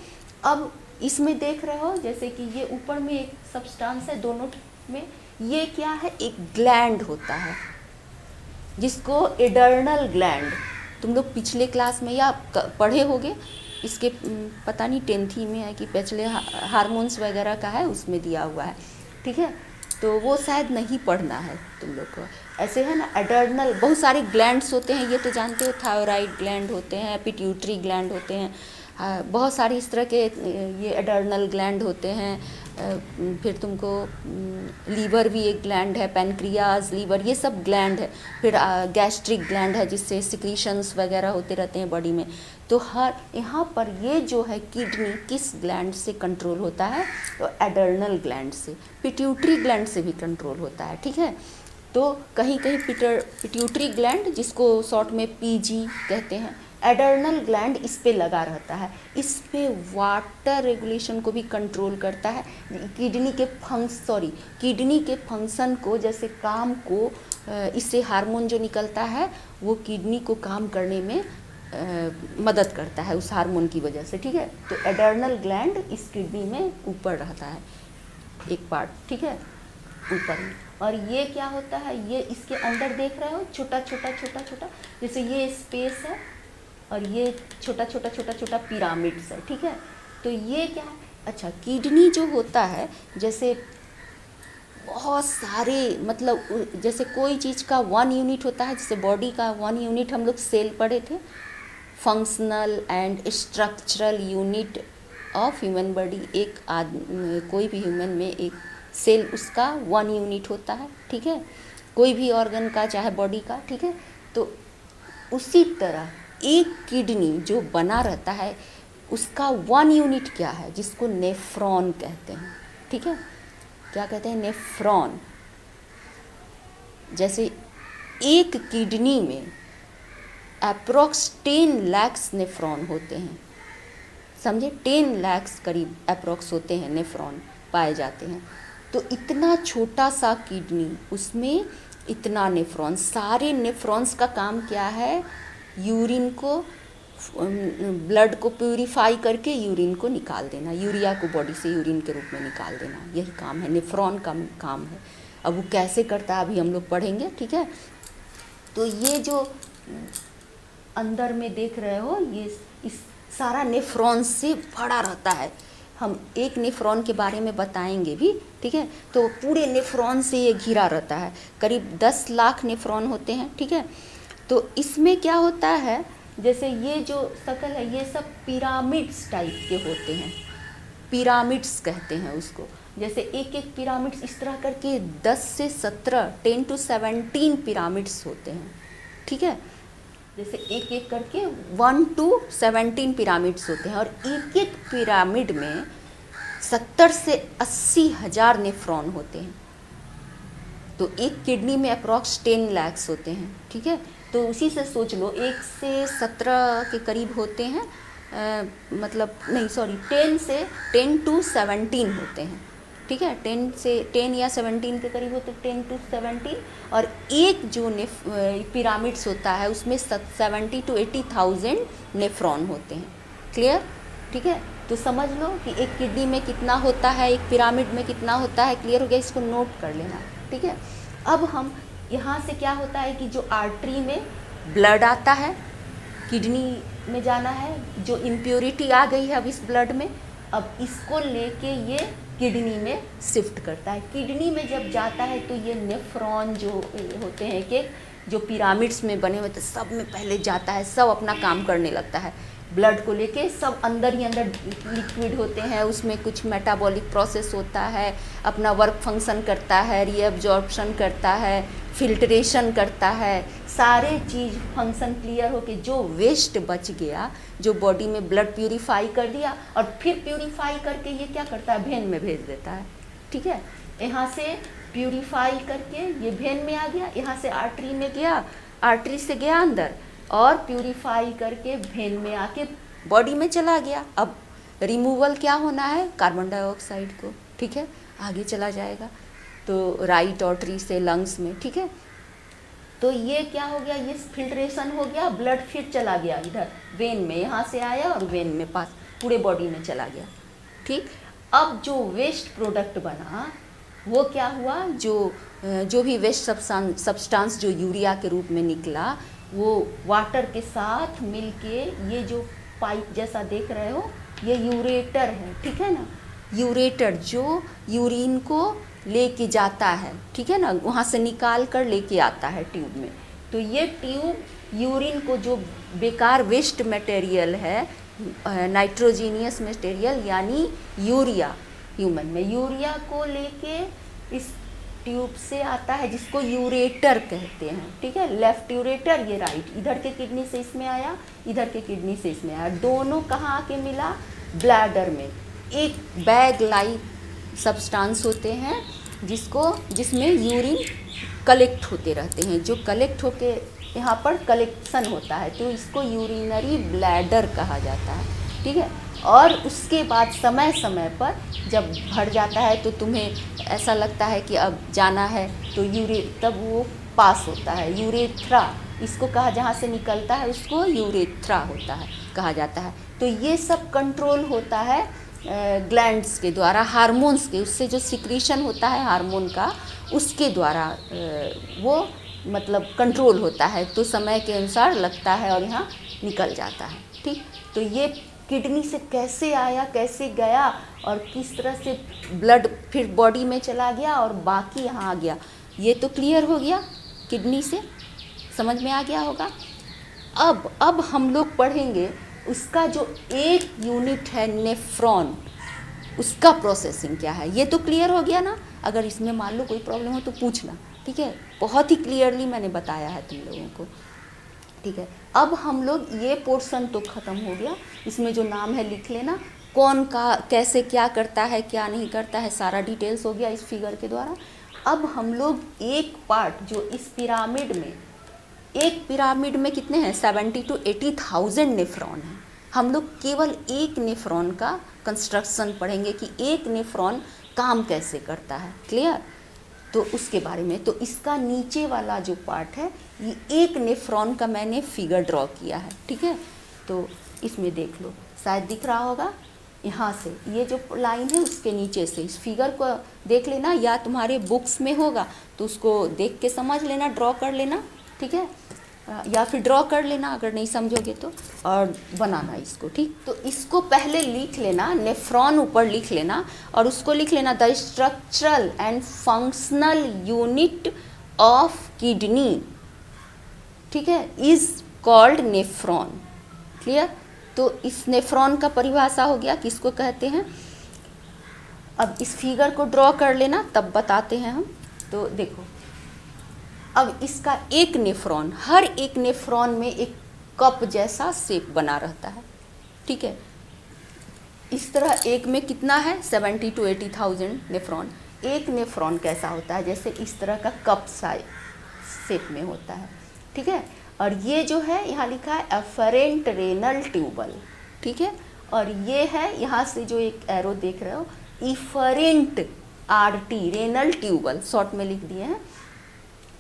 अब इसमें देख रहे हो जैसे कि ये ऊपर में एक सब्सटेंस है, दोनों में ये क्या है, एक ग्लैंड होता है जिसको एडर्नल ग्लैंड, तुम लोग पिछले क्लास में या पढ़े होगे, इसके पता नहीं 10th में है कि पिछले हार्मोन्स वगैरह का है उसमें दिया हुआ है। ठीक है, तो वो शायद नहीं पढ़ना है तुम लोग को। ऐसे है ना, एडर्नल बहुत सारे ग्लैंड्स होते हैं, ये तो जानते हो, थायराइड ग्लैंड होते हैं, पिट्यूटरी ग्लैंड होते हैं, बहुत सारे इस तरह के ये एडर्नल ग्लैंड होते हैं। फिर तुमको लीवर भी एक ग्लैंड है, पैनक्रियाज, लीवर, ये सब ग्लैंड है। फिर गैस्ट्रिक ग्लैंड है जिससे सिक्रीशंस वगैरह होते रहते हैं बॉडी में। तो हर यहाँ पर ये जो है किडनी किस ग्लैंड से कंट्रोल होता है, तो एडर्नल ग्लैंड से, पिट्यूटरी ग्लैंड से भी कंट्रोल होता है। ठीक है, तो कहीं कहीं पिट्यूटरी ग्लैंड जिसको शॉर्ट में PG कहते हैं, एडर्नल ग्लैंड इस पे लगा रहता है, इस पे वाटर रेगुलेशन को भी कंट्रोल करता है। किडनी के फंक्शन को, जैसे काम को, इससे हार्मोन जो निकलता है वो किडनी को काम करने में मदद करता है उस हार्मोन की वजह से। ठीक है, तो एडर्नल ग्लैंड इस किडनी में ऊपर रहता है एक पार्ट। ठीक है, ऊपर में। और ये क्या होता है, ये इसके अंदर देख रहे हो छोटा छोटा छोटा छोटा, जैसे ये स्पेस है और ये छोटा छोटा छोटा छोटा पिरामिड्स है। ठीक है, तो ये क्या है, अच्छा किडनी जो होता है जैसे बहुत सारे, मतलब जैसे कोई चीज़ का 1 यूनिट होता है, जैसे बॉडी का 1 यूनिट हम लोग सेल पढ़े थे, functional and structural unit of human body. एक कोई भी ह्यूमन में एक सेल उसका 1 यूनिट होता है। ठीक है, कोई भी ऑर्गन का चाहे बॉडी का। ठीक है, तो उसी तरह एक किडनी जो बना रहता है उसका 1 यूनिट क्या है, जिसको नेफ्रॉन कहते हैं। ठीक है, क्या कहते हैं, नेफ्रॉन। जैसे एक किडनी में अप्रोक्स 10 लाख नेफ्रॉन होते हैं, समझे, 10 लाख करीब अप्रोक्स होते हैं, नेफ्रॉन पाए जाते हैं। तो इतना छोटा सा किडनी, उसमें इतना नेफ्रॉन, सारे नेफ्रॉन्स का काम क्या है, यूरिन को, ब्लड को प्यूरिफाई करके यूरिन को निकाल देना, यूरिया को बॉडी से यूरिन के रूप में निकाल देना, यही काम है, नेफ्रॉन का काम है। अब वो कैसे करता है अभी हम लोग पढ़ेंगे। ठीक है, तो ये जो अंदर में देख रहे हो, ये इस सारा नेफ्रॉन से भरा रहता है। हम एक नेफ्रॉन के बारे में बताएंगे भी। ठीक है, तो पूरे नेफ्रॉन से ये घिरा रहता है, करीब 10 लाख नेफ्रॉन होते हैं। ठीक है, तो इसमें क्या होता है, जैसे ये जो शकल है ये सब पिरामिड्स टाइप के होते हैं, पिरामिड्स कहते हैं उसको। जैसे एक एक पिरामिड्स इस तरह करके 10 से 17, 10 to 17 पिरामिड्स होते हैं। ठीक है, जैसे एक एक करके 1 to 17 पिरामिड्स होते हैं, और एक एक पिरामिड में 70 से 80 हज़ार नेफ्रॉन होते हैं। तो एक किडनी में अप्रॉक्स 10 लाख होते हैं। ठीक है, तो उसी से सोच लो 1 से 17 के करीब होते हैं, मतलब नहीं सॉरी 10 to 17 होते हैं। ठीक है, 10 या 17 के करीब होते हैं, 10 to 17। और एक जो पिरामिड्स होता है उसमें 70 to 80,000 नेफ्रॉन होते हैं। क्लियर? ठीक है, तो समझ लो कि एक किडनी में कितना होता है, एक पिरामिड में कितना होता है। क्लियर हो गया? इसको नोट कर लेना। ठीक है, अब हम यहाँ से क्या होता है कि जो आर्टरी में ब्लड आता है, किडनी में जाना है, जो इम्प्योरिटी आ गई है अब इस ब्लड में, अब इसको लेके ये किडनी में शिफ्ट करता है। किडनी में जब जाता है तो ये नेफ्रॉन जो होते हैं कि जो पिरामिड्स में बने हुए थे सब में पहले जाता है, सब अपना काम करने लगता है। ब्लड को लेके सब अंदर ही अंदर लिक्विड होते हैं, उसमें कुछ मेटाबॉलिक प्रोसेस होता है, अपना वर्क फंक्शन करता है, रीअब्जॉर्प्शन करता है, फिल्ट्रेशन करता है, सारे चीज़ फंक्शन क्लियर होके जो वेस्ट बच गया, जो बॉडी में ब्लड प्यूरिफाई कर दिया और फिर प्यूरिफाई करके ये क्या करता है, वेन में भेज देता है। ठीक है, यहाँ से प्यूरिफाई करके ये वेन में आ गया, यहाँ से आर्टरी में गया, आर्टरी से गया अंदर और प्यूरिफाई करके वेन में आके बॉडी में चला गया। अब रिमूवल क्या होना है, कार्बन डाइऑक्साइड को। ठीक है, आगे चला जाएगा तो राइट आर्टरी से लंग्स में। ठीक है, तो ये क्या हो गया, ये फिल्ट्रेशन हो गया, ब्लड फिर चला गया इधर वेन में, यहाँ से आया और वेन में पास पूरे बॉडी में चला गया। ठीक, अब जो वेस्ट प्रोडक्ट बना वो क्या हुआ, जो भी वेस्ट सब्सटेंस जो यूरिया के रूप में निकला वो वाटर के साथ मिलके, ये जो पाइप जैसा देख रहे हो ये यूरेटर है। ठीक है ना, यूरेटर जो यूरिन को लेके जाता है, ठीक है ना, वहाँ से निकाल कर लेके आता है ट्यूब में। तो ये ट्यूब यूरिन को, जो बेकार वेस्ट मटेरियल है, नाइट्रोजीनियस मटेरियल यानी यूरिया, ह्यूमन में यूरिया को लेके इस ट्यूब से आता है जिसको यूरेटर कहते हैं। ठीक है, लेफ्ट यूरेटर, ये राइट, इधर के किडनी से इसमें आया, इधर के किडनी से इसमें आया, दोनों कहाँ आके मिला, ब्लैडर में। एक बैग लाइक सब्सटेंस होते हैं जिसमें यूरिन कलेक्ट होते रहते हैं, जो कलेक्ट होके यहाँ पर कलेक्शन होता है, तो इसको यूरिनरी ब्लैडर कहा जाता है। ठीक है, और उसके बाद समय समय पर जब भर जाता है तो तुम्हें ऐसा लगता है कि अब जाना है, तो तब वो पास होता है, यूरेथ्रा इसको कहा, जहाँ से निकलता है उसको यूरेथ्रा होता है कहा जाता है। तो ये सब कंट्रोल होता है ग्लैंड्स के द्वारा, हार्मोन्स के, उससे जो सिक्रीशन होता है हार्मोन का, उसके द्वारा वो मतलब कंट्रोल होता है, तो समय के अनुसार लगता है और यहाँ निकल जाता है। ठीक, तो ये किडनी से कैसे आया, कैसे गया और किस तरह से ब्लड फिर बॉडी में चला गया और बाकी यहाँ आ गया, ये तो क्लियर हो गया, किडनी से समझ में आ गया होगा। अब हम लोग पढ़ेंगे उसका जो एक यूनिट है नेफ्रॉन, उसका प्रोसेसिंग क्या है, ये तो क्लियर हो गया ना। अगर इसमें मान लो कोई प्रॉब्लम हो तो पूछना। ठीक है, बहुत ही क्लियरली मैंने बताया है तुम लोगों को। ठीक है, अब हम लोग ये पोर्शन तो ख़त्म हो गया, इसमें जो नाम है लिख लेना, कौन का कैसे क्या करता है क्या नहीं करता है, सारा डिटेल्स हो गया इस फिगर के द्वारा। अब हम लोग एक पार्ट जो इस पिरामिड में, एक पिरामिड में कितने हैं, 70 to 80,000 नेफ्रॉन हैं। हम लोग केवल एक नेफ्रॉन का कंस्ट्रक्शन पढ़ेंगे कि एक नेफ्रॉन काम कैसे करता है, क्लियर, तो उसके बारे में। तो इसका नीचे वाला जो पार्ट है, ये एक नेफ्रॉन का मैंने फिगर ड्रॉ किया है। ठीक है, तो इसमें देख लो, शायद दिख रहा होगा, यहाँ से ये जो लाइन है उसके नीचे से इस फिगर को देख लेना, या तुम्हारे बुक्स में होगा तो उसको देख के समझ लेना, ड्रॉ कर लेना। ठीक है, या फिर ड्रॉ कर लेना अगर नहीं समझोगे तो, और बनाना इसको। ठीक, तो इसको पहले लिख लेना, नेफ्रॉन ऊपर लिख लेना और उसको लिख लेना, the structural and functional unit of kidney, ठीक है, इज कॉल्ड नेफ्रॉन। क्लियर, तो इस नेफ्रॉन का परिभाषा हो गया, किसको कहते हैं। अब इस फिगर को ड्रॉ कर लेना, तब बताते हैं हम। तो देखो, अब इसका एक नेफ्रॉन, हर एक नेफ्रॉन में एक कप जैसा शेप बना रहता है। ठीक है, इस तरह एक में कितना है, 70 to 80,000 नेफ्रॉन। एक नेफ्रॉन कैसा होता है, जैसे इस तरह का कप शेप में होता है। ठीक है, और ये जो है यहाँ लिखा है एफरेंट रेनल ट्यूबल। ठीक है, और ये है यहाँ से जो एक एरो देख रहे हो, इफरेंट आर्टी रेनल ट्यूबल, शॉर्ट में लिख दिए हैं।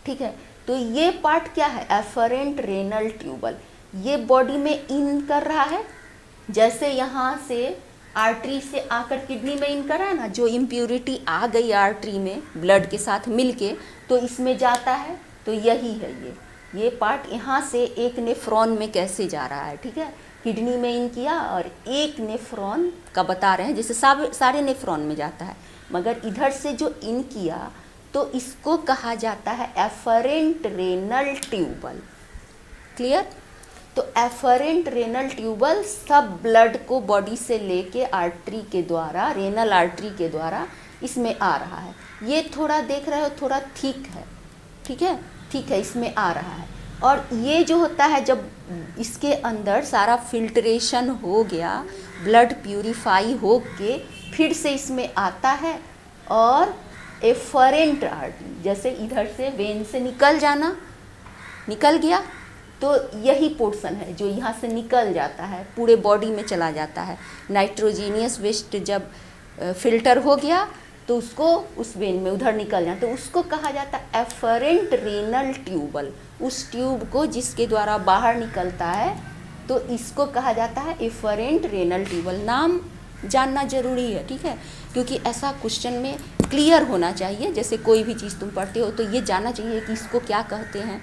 ठीक है, तो ये पार्ट क्या है, एफरेंट रेनल ट्यूबल, ये बॉडी में इन कर रहा है, जैसे यहाँ से आर्टरी से आकर किडनी में इन कर रहा है ना, जो इम्प्यूरिटी आ गई आर्टरी में ब्लड के साथ मिलके, तो इसमें जाता है, तो यही है ये पार्ट यहाँ से एक नेफ्रॉन में कैसे जा रहा है। ठीक है, किडनी में इन किया और एक नेफ्रॉन का बता रहे हैं, जैसे सारे नेफ्रॉन में जाता है, मगर इधर से जो इन किया तो इसको कहा जाता है एफरेंट रेनल ट्यूबल। क्लियर, तो एफरेंट रेनल ट्यूबल सब ब्लड को बॉडी से लेके आर्टरी के द्वारा, रेनल आर्टरी के द्वारा इसमें आ रहा है। ये थोड़ा देख रहे हो, थोड़ा थिक है, ठीक है, ठीक है, इसमें आ रहा है। और ये जो होता है, जब इसके अंदर सारा फिल्ट्रेशन हो गया, ब्लड प्यूरिफाई हो के फिर से इसमें आता है, और एफरेंट आर्टरी, जैसे इधर से वेन से निकल जाना, निकल गया, तो यही पोर्शन है जो यहाँ से निकल जाता है, पूरे बॉडी में चला जाता है। नाइट्रोजीनियस वेस्ट जब फिल्टर हो गया तो उसको उस वेन में उधर निकल जाता है, तो उसको कहा जाता है एफरेंट रेनल ट्यूबल। उस ट्यूब को जिसके द्वारा बाहर निकलता है, तो इसको कहा जाता है एफरेंट रेनल ट्यूबल। नाम जानना जरूरी है, ठीक है, क्योंकि ऐसा क्वेश्चन में क्लियर होना चाहिए। जैसे कोई भी चीज़ तुम पढ़ते हो तो ये जानना चाहिए कि इसको क्या कहते हैं।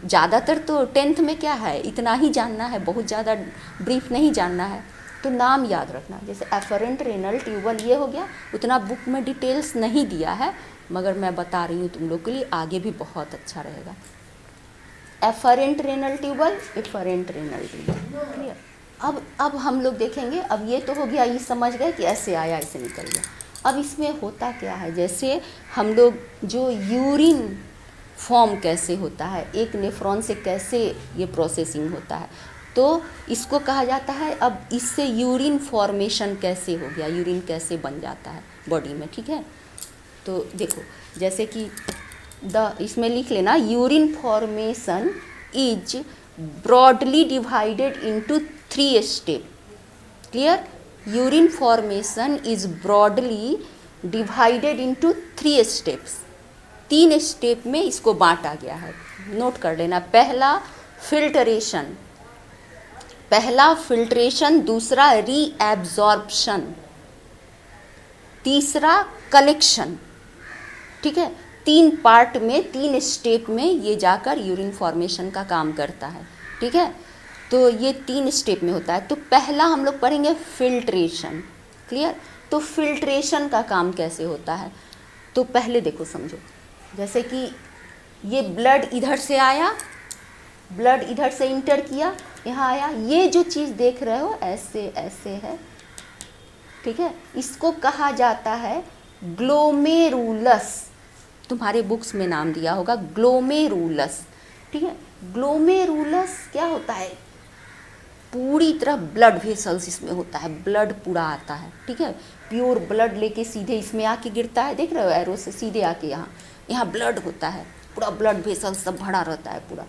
ज़्यादातर तो 10th में क्या है, इतना ही जानना है, बहुत ज़्यादा ब्रीफ नहीं जानना है, तो नाम याद रखना। जैसे एफरेंट रेनल ट्यूबल ये हो गया, उतना बुक में डिटेल्स नहीं दिया है, मगर मैं बता रही हूँ तुम लोग के लिए, आगे भी बहुत अच्छा रहेगा। Efferent renal tubule, efferent renal tubule, clear. अब हम लोग देखेंगे। अब ये तो हो गया, ये समझ गए कि ऐसे आया, ऐसे निकल गया। अब इसमें होता क्या है, जैसे हम लोग जो यूरिन फॉर्म कैसे होता है, एक नेफ्रॉन से कैसे ये प्रोसेसिंग होता है, तो इसको कहा जाता है। अब इससे यूरिन फॉर्मेशन कैसे हो गया, यूरिन कैसे बन जाता है बॉडी में, ठीक है। तो देखो, जैसे कि इसमें लिख लेना, urine formation is broadly divided into 3 step, clear. Urine formation is broadly divided into 3 steps. 3 step में इसको बांटा गया है, नोट कर लेना। पहला फिल्ट्रेशन, दूसरा रीएब्जॉर्प्शन, तीसरा कलेक्शन, ठीक है। 3 पार्ट में, 3 स्टेप में ये जाकर यूरिन फॉर्मेशन का काम करता है, ठीक है। तो ये 3 स्टेप में होता है। तो पहला हम लोग पढ़ेंगे फिल्ट्रेशन, क्लियर। तो फिल्ट्रेशन का काम कैसे होता है, तो पहले देखो समझो। जैसे कि ये ब्लड इधर से आया, ब्लड इधर से इंटर किया, यहाँ आया, ये जो चीज़ देख रहे हो ऐसे ऐसे है, ठीक है। इसको कहा जाता है ग्लोमेरुलस। तुम्हारे बुक्स में नाम दिया होगा ग्लोमेरुलस, ठीक है। ग्लोमेरुलस क्या होता है, पूरी तरह ब्लड वेसल्स इसमें होता है, ब्लड पूरा आता है, ठीक है। प्योर ब्लड लेके सीधे इसमें आके गिरता है, देख रहे हो, एरो से सीधे आके यहाँ ब्लड होता है, पूरा ब्लड वेसल्स सब भरा रहता है पूरा।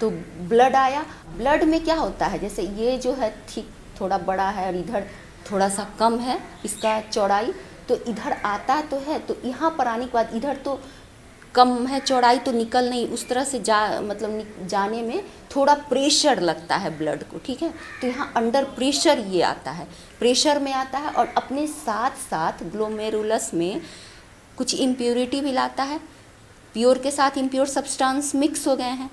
तो ब्लड आया, ब्लड में क्या होता है, जैसे ये जो है ठीक थोड़ा बड़ा है और इधर थोड़ा सा कम है इसका चौड़ाई, तो इधर आता तो है, तो यहाँ पर आने के बाद इधर तो कम है चौड़ाई, तो निकल नहीं, उस तरह से मतलब जाने में थोड़ा प्रेशर लगता है ब्लड को, ठीक है। तो यहाँ अंडर प्रेशर ये आता है, प्रेशर में आता है, और अपने साथ साथ ग्लोमेरुलस में कुछ इम्प्योरिटी भी लाता है, प्योर के साथ इम्प्योर सब्सटेंस मिक्स हो गए हैं,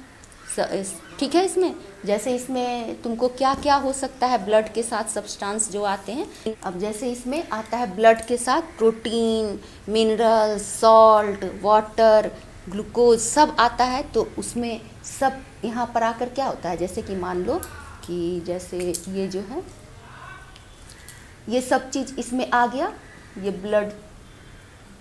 ठीक है। इसमें जैसे इसमें तुमको क्या क्या हो सकता है ब्लड के साथ सब्सटेंस जो आते हैं। अब जैसे इसमें आता है ब्लड के साथ protein, mineral, salt, water, glucose सब आता है, तो उसमें सब यहाँ पर आकर क्या होता है, जैसे कि मान लो कि जैसे ये जो है ये सब चीज़ इसमें आ गया, ये ब्लड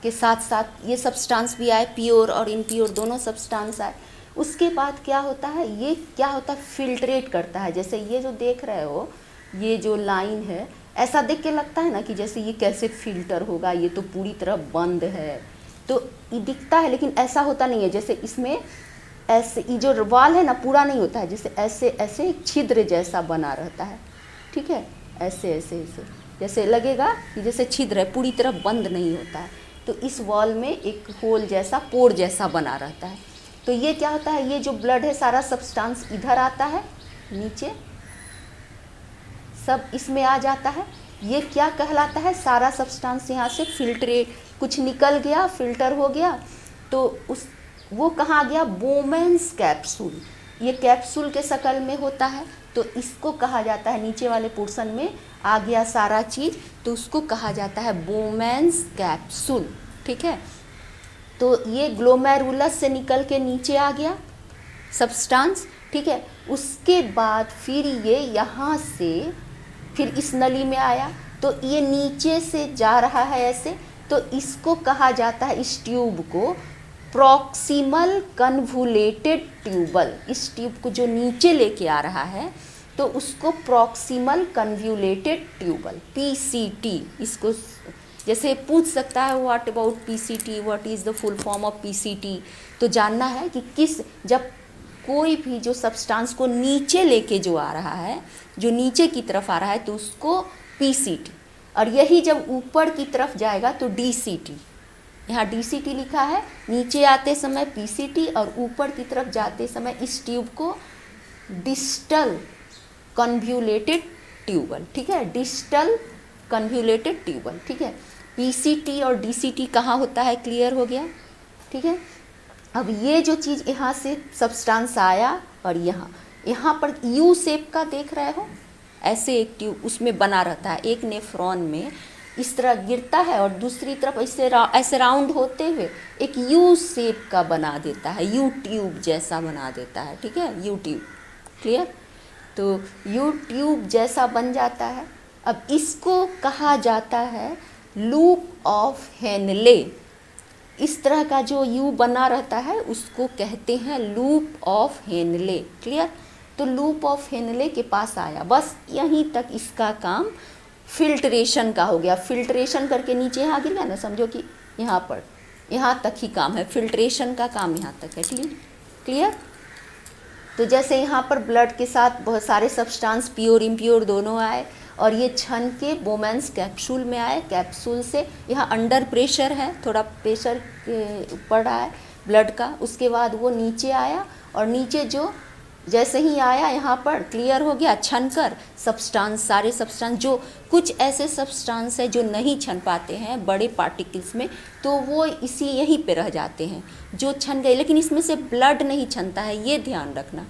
के साथ साथ ये सब्सटेंस भी आए, प्योर और इम्प्योर दोनों सब्सटेंस आए। उसके बाद क्या होता है, ये क्या होता है, फिल्ट्रेट करता है। जैसे ये जो देख रहे हो, ये जो लाइन है, ऐसा देख के लगता है ना कि जैसे ये कैसे फिल्टर होगा, ये तो पूरी तरह बंद है, तो ये दिखता है, लेकिन ऐसा होता नहीं है। जैसे इसमें ऐसे ये जो वाल है ना पूरा नहीं होता है, जैसे ऐसे ऐसे एक छिद्र जैसा बना रहता है, ठीक है, ऐसे ऐसे ऐसे जैसे लगेगा कि जैसे छिद्र है, पूरी तरह बंद नहीं होता है। तो इस वॉल में एक होल जैसा, पोर जैसा बना रहता है। तो ये क्या होता है, ये जो ब्लड है सारा सब्सटेंस इधर आता है, नीचे सब इसमें आ जाता है। ये क्या कहलाता है, सारा सब्सटेंस यहाँ से फिल्ट्रेट, कुछ निकल गया, फिल्टर हो गया, तो वो कहाँ गया, बोमेन्स कैप्सूल। ये कैप्सूल के शक्ल में होता है, तो इसको कहा जाता है, नीचे वाले पोर्शन में आ गया सारा चीज़, तो उसको कहा जाता है बोमेन्स कैप्सूल, ठीक है। तो ये ग्लोमेरुलस से निकल के नीचे आ गया सब्सटेंस, ठीक है। उसके बाद फिर ये यहाँ से फिर इस नली में आया, तो ये नीचे से जा रहा है ऐसे, तो इसको कहा जाता है, इस ट्यूब को प्रॉक्सिमल कन्वुलेटेड ट्यूबल। इस ट्यूब को जो नीचे लेके आ रहा है तो उसको प्रॉक्सिमल कन्वुलेटेड ट्यूबल, PCT। इसको जैसे पूछ सकता है what about PCT, what is the full form of PCT। तो जानना है कि जब कोई भी जो सब्सटेंस को नीचे लेके जो आ रहा है, जो नीचे की तरफ आ रहा है, तो उसको PCT, और यही जब ऊपर की तरफ जाएगा तो DCT। यहाँ DCT लिखा है, नीचे आते समय PCT और ऊपर की तरफ जाते समय इस ट्यूब को डिस्टल कन्वुलेटेड ट्यूबल, ठीक है, डिस्टल कन्वुलेटेड ट्यूबल, ठीक है। PCT और DCT कहाँ होता है, क्लियर हो गया, ठीक है। अब ये जो चीज़ यहाँ से सब्सटेंस आया और यहाँ पर U शेप का देख रहे हो, ऐसे एक ट्यूब उसमें बना रहता है, एक नेफ्रॉन में इस तरह गिरता है और दूसरी तरफ ऐसे राउंड होते हुए एक U शेप का बना देता है, U ट्यूब जैसा बना देता है, ठीक है, U ट्यूब, क्लियर। तो U ट्यूब जैसा बन जाता है। अब इसको कहा जाता है लूप ऑफ हेनले। इस तरह का जो U बना रहता है उसको कहते हैं लूप ऑफ हेनले, क्लियर। तो लूप ऑफ हेनले के पास आया, बस यहीं तक इसका काम फिल्ट्रेशन का हो गया। फिल्ट्रेशन करके नीचे यहाँ गिर गया ना, समझो कि यहाँ तक ही काम है, फिल्ट्रेशन का काम यहाँ तक है, क्लियर। तो जैसे यहाँ पर ब्लड के साथ बहुत सारे सब्सटेंस प्योर इम्प्योर दोनों आए और ये छन के बोमेंस कैप्सूल में आए, कैप्सूल से यहाँ अंडर प्रेशर है, थोड़ा प्रेशर पड़ रहा है ब्लड का, उसके बाद वो नीचे आया और नीचे जो जैसे ही आया यहाँ पर क्लियर हो गया, छन कर सब्सटेंस, सारे सब्सटेंस, जो कुछ ऐसे सब्सटेंस है जो नहीं छन पाते हैं बड़े पार्टिकल्स में, तो वो यहीं पे रह जाते हैं जो छन गए, लेकिन इसमें से ब्लड नहीं छनता है, ये ध्यान रखना।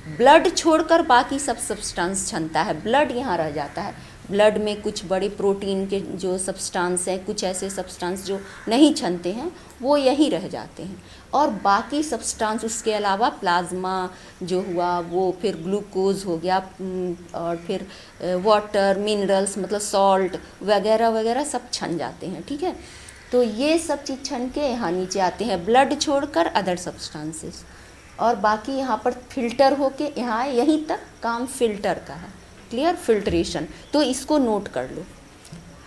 ब्लड छोड़कर बाकी सब सब्सटेंस छनता है, ब्लड यहाँ रह जाता है। ब्लड में कुछ बड़े प्रोटीन के जो सब्सटेंस हैं, कुछ ऐसे सब्सटेंस जो नहीं छनते हैं, वो यहीं रह जाते हैं, और बाकी सब्सटेंस उसके अलावा प्लाज्मा जो हुआ, वो फिर ग्लूकोज हो गया, और फिर वाटर, मिनरल्स मतलब सॉल्ट वगैरह वगैरह सब छन जाते हैं, ठीक है। तो ये सब चीज़ छन के यहाँ नीचे आते हैं, ब्लड छोड़कर अदर सब्सटेंसेस, और बाकी यहाँ पर फिल्टर होके यहाँ यहीं तक काम फिल्टर का है, क्लियर, फिल्ट्रेशन। तो इसको नोट कर लो,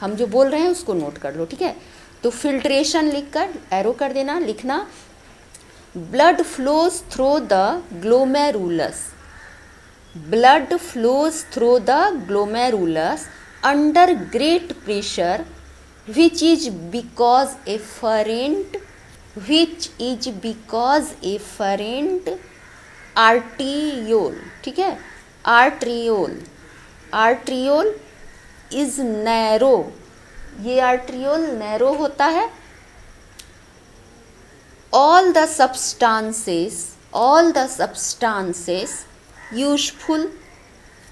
हम जो बोल रहे हैं उसको नोट कर लो, ठीक है। तो फिल्ट्रेशन लिखकर एरो कर देना, लिखना blood flows through the glomerulus, blood flows through the glomerulus under great pressure which is because afferent arteriole, ठीक है, arteriole is narrow, ये arteriole narrow होता है। all the substances useful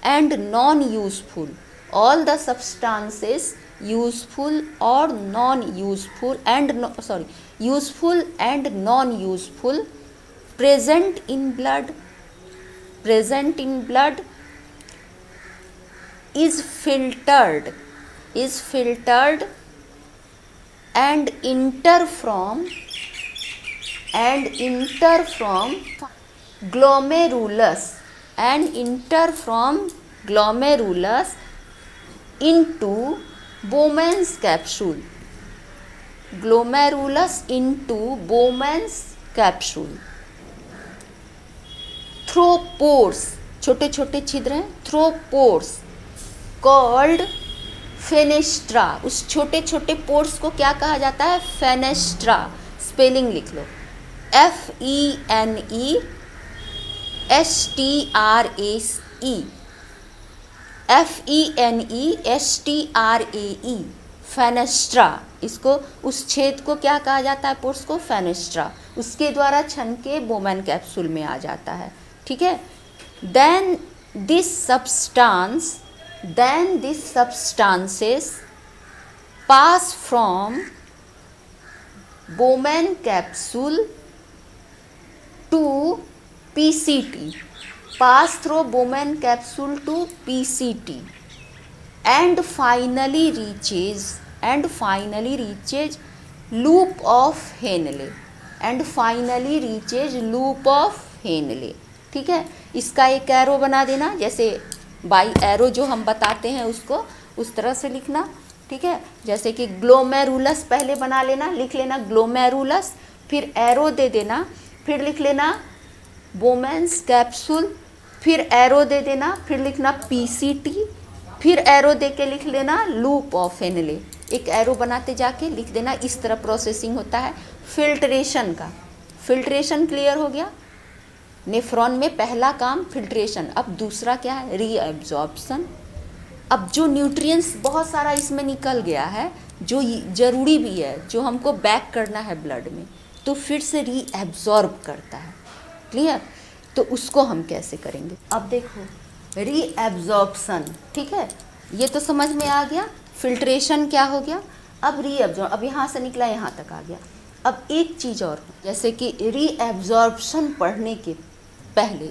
and non-useful, all the substances useful or non-useful and useful and non-useful present in blood is filtered and enter from glomerulus into Bowman's capsule, glomerulus into Bowman's capsule through pores, छोटे छोटे छिद्र हैं, through pores called fenestra, उस छोटे छोटे pores को क्या कहा जाता है, फेनेस्ट्रा। स्पेलिंग लिख लो, FENESTRAE, फेनेस्ट्रा। इसको, उस छेद को क्या कहा जाता है, पोर्स को, फेनेस्ट्रा। उसके द्वारा छन के बोमैन कैप्सूल में आ जाता है, ठीक है। Then this substances pass from Bowman capsule to PCT, pass through Bowman capsule to PCT and finally reaches loop of Henle ठीक है। इसका एक एरो बना देना, जैसे बाई एरो जो हम बताते हैं उसको उस तरह से लिखना, ठीक है। जैसे कि ग्लोमेरुलस पहले बना लेना, लिख लेना ग्लोमेरुलस, फिर एरो दे देना, फिर लिख लेना बोमेन्स कैप्सूल, फिर एरो दे देना, फिर लिखना PCT, फिर एरो दे के लिख लेना लूप ऑफ हेनले। एक एरो बनाते जाके लिख देना। इस तरह प्रोसेसिंग होता है फिल्ट्रेशन का। फिल्ट्रेशन क्लियर हो गया। नेफ्रॉन में पहला काम फिल्ट्रेशन। अब दूसरा क्या है? रीअब्जॉर्प्शन। अब जो न्यूट्रिएंट्स बहुत सारा इसमें निकल गया है, जो ज़रूरी भी है, जो हमको बैक करना है ब्लड में, तो फिर से रीअब्जॉर्ब करता है। क्लियर? तो उसको हम कैसे करेंगे? अब देखो, रीअब्जॉर्प्शन, ठीक है, ये तो समझ में आ गया। फिल्ट्रेशन क्या हो गया? अब रीअब्जॉर्ब, अब यहाँ से निकला यहाँ तक आ गया। अब एक चीज़ और, जैसे कि रीअब्जॉर्प्शन पढ़ने के पहले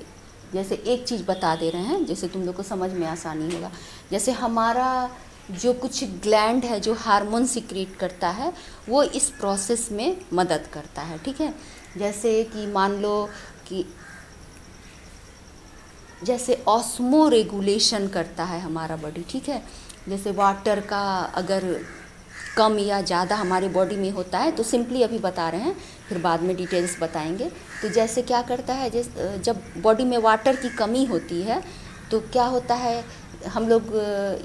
जैसे एक चीज़ बता दे रहे हैं, जैसे तुम लोग को समझ में आसानी होगा। जैसे हमारा जो कुछ ग्लैंड है जो हार्मोन सिक्रीट करता है, वो इस प्रोसेस में मदद करता है, ठीक है। जैसे कि मान लो कि जैसे ऑस्मो रेगुलेशन करता है हमारा बॉडी, ठीक है। जैसे वाटर का अगर कम या ज़्यादा हमारी बॉडी में होता है, तो सिंपली अभी बता रहे हैं, फिर बाद में डिटेल्स बताएंगे। तो जैसे क्या करता है, जब बॉडी में वाटर की कमी होती है तो क्या होता है, हम लोग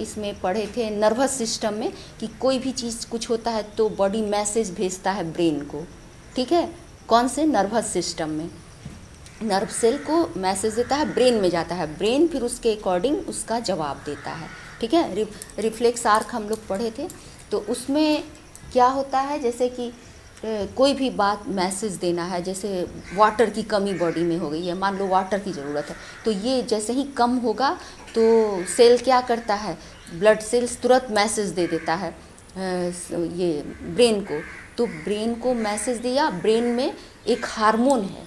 इसमें पढ़े थे नर्वस सिस्टम में कि कोई भी चीज़ कुछ होता है तो बॉडी मैसेज भेजता है ब्रेन को, ठीक है। कौन से? नर्वस सिस्टम में नर्व सेल को मैसेज देता है, ब्रेन में जाता है, ब्रेन फिर उसके अकॉर्डिंग उसका जवाब देता है, ठीक है। रिफ्लेक्स आर्क हम लोग पढ़े थे। तो उसमें क्या होता है, जैसे कि कोई भी बात मैसेज देना है, जैसे वाटर की कमी बॉडी में हो गई है, मान लो वाटर की ज़रूरत है, तो ये जैसे ही कम होगा तो सेल क्या करता है, ब्लड सेल्स तुरंत मैसेज दे देता है ये ब्रेन को। तो ब्रेन को मैसेज दिया, ब्रेन में एक हार्मोन है,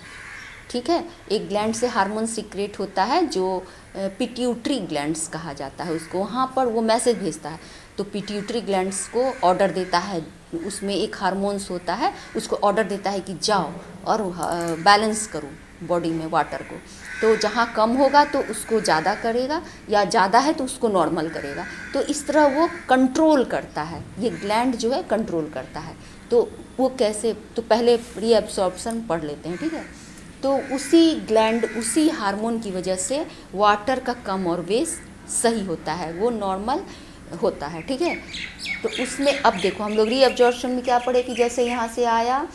ठीक है, एक ग्लैंड से हार्मोन सीक्रेट होता है जो पिट्यूटरी ग्लैंड्स कहा जाता है उसको, वहाँ पर वो मैसेज भेजता है। तो पिट्यूटरी ग्लैंड्स को ऑर्डर देता है, उसमें एक हार्मोन्स होता है, उसको ऑर्डर देता है कि जाओ और बैलेंस करो बॉडी में वाटर को। तो जहाँ कम होगा तो उसको ज़्यादा करेगा, या ज़्यादा है तो उसको नॉर्मल करेगा। तो इस तरह वो कंट्रोल करता है, ये ग्लैंड जो है कंट्रोल करता है। तो वो कैसे, तो पहले रीअब्सॉर्प्शन पढ़ लेते हैं, ठीक है। तो उसी ग्लैंड, उसी हार्मोन की वजह से वाटर का कम और वेस्ट सही होता है, वो नॉर्मल होता है, ठीक है। तो उसमें अब देखो हम लोग रीअब्जॉर्प्शन में क्या पढ़े कि जैसे यहाँ से आया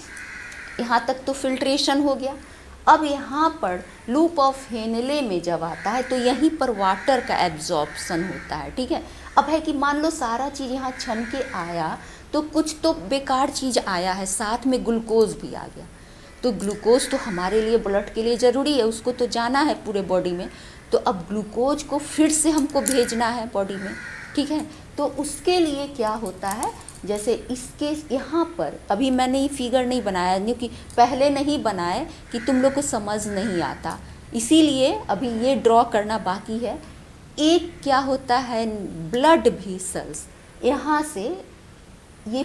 यहाँ तक तो फिल्ट्रेशन हो गया। अब यहाँ पर लूप ऑफ हेनले में जब आता है तो यहीं पर वाटर का एब्जॉर्प्शन होता है, ठीक है। अब है कि मान लो सारा चीज़ यहाँ छन के आया तो कुछ तो बेकार चीज़ आया है, साथ में ग्लूकोज भी आ गया। तो ग्लूकोज तो हमारे लिए, ब्लड के लिए ज़रूरी है, उसको तो जाना है पूरे बॉडी में। तो अब ग्लूकोज को फिर से हमको भेजना है बॉडी में, ठीक है। तो उसके लिए क्या होता है, जैसे इसके यहाँ पर अभी मैंने ये फिगर नहीं बनाया क्योंकि पहले नहीं बनाए कि तुम लोग को समझ नहीं आता, इसीलिए अभी ये ड्रॉ करना बाकी है। एक क्या होता है, ब्लड वेसल्स यहाँ से ये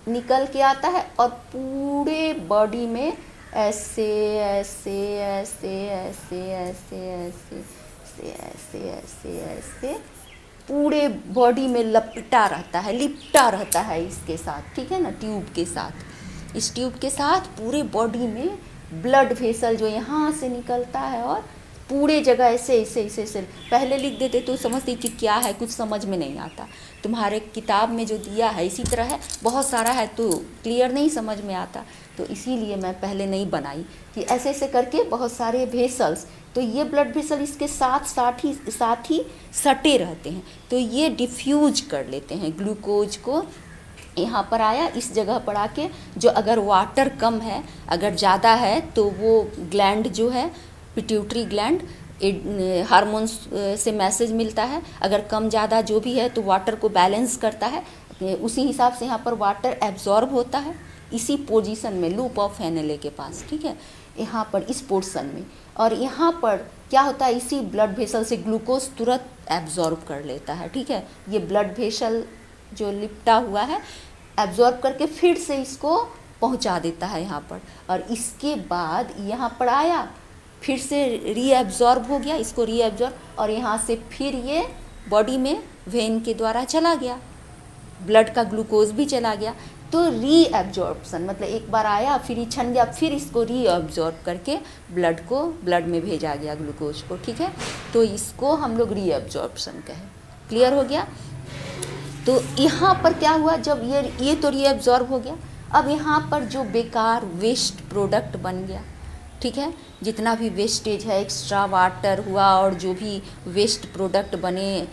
निकल के आता है और पूरे बॉडी में ऐसे ऐसे ऐसे ऐसे ऐसे ऐसे ऐसे ऐसे ऐसे पूरे बॉडी में लपटा रहता है, लिपटा रहता है इसके साथ, ठीक है ना, ट्यूब के साथ। इस ट्यूब के साथ पूरे बॉडी में ब्लड वेसल जो यहाँ से निकलता है और पूरे जगह ऐसे ऐसे ऐसे ऐसे पहले लिख देते तो समझते कि क्या है, कुछ समझ में नहीं आता। तुम्हारे किताब में जो दिया है इसी तरह है, बहुत सारा है तो क्लियर नहीं समझ में आता, तो इसीलिए मैं पहले नहीं बनाई कि ऐसे ऐसे करके बहुत सारे वेसल्स। तो ये ब्लड वेसल इसके साथ ही सटे रहते हैं, तो ये डिफ्यूज कर लेते हैं ग्लूकोज को। यहाँ पर आया, इस जगह पर आके जो अगर वाटर कम है, अगर ज़्यादा है तो वो ग्लैंड जो है पिट्यूटरी ग्लैंड, हार्मोन्स से मैसेज मिलता है, अगर कम ज़्यादा जो भी है तो वाटर को बैलेंस करता है, उसी हिसाब से यहाँ पर वाटर एब्जॉर्ब होता है। इसी पोजीशन में, लूप ऑफ हेनले के पास, ठीक है, यहाँ पर इस पोर्शन में। और यहाँ पर क्या होता है, इसी ब्लड वेसल से ग्लूकोज तुरंत एब्जॉर्ब कर लेता है, ठीक है। ये ब्लड वेसल जो लिपटा हुआ है एब्जॉर्ब करके फिर से इसको पहुँचा देता है यहाँ पर, और इसके बाद यहाँ पर आया, फिर से रीएब्जॉर्ब हो गया, इसको रीएब्जॉर्ब, और यहाँ से फिर ये बॉडी में वेन के द्वारा चला गया, ब्लड का ग्लूकोज भी चला गया। तो रीएब्जॉर्प्शन मतलब एक बार आया फिर ही छन गया, फिर इसको रीएब्जॉर्ब करके ब्लड में भेजा गया ग्लूकोज को, ठीक है। तो इसको हम लोग रीएब्जॉर्प्शन कहें। क्लियर हो गया। तो यहाँ पर क्या हुआ, जब ये तो रीएब्जॉर्ब हो गया, अब यहाँ पर जो बेकार वेस्ट प्रोडक्ट बन गया, ठीक है, जितना भी वेस्टेज है, एक्स्ट्रा वाटर हुआ और जो भी वेस्ट प्रोडक्ट बने,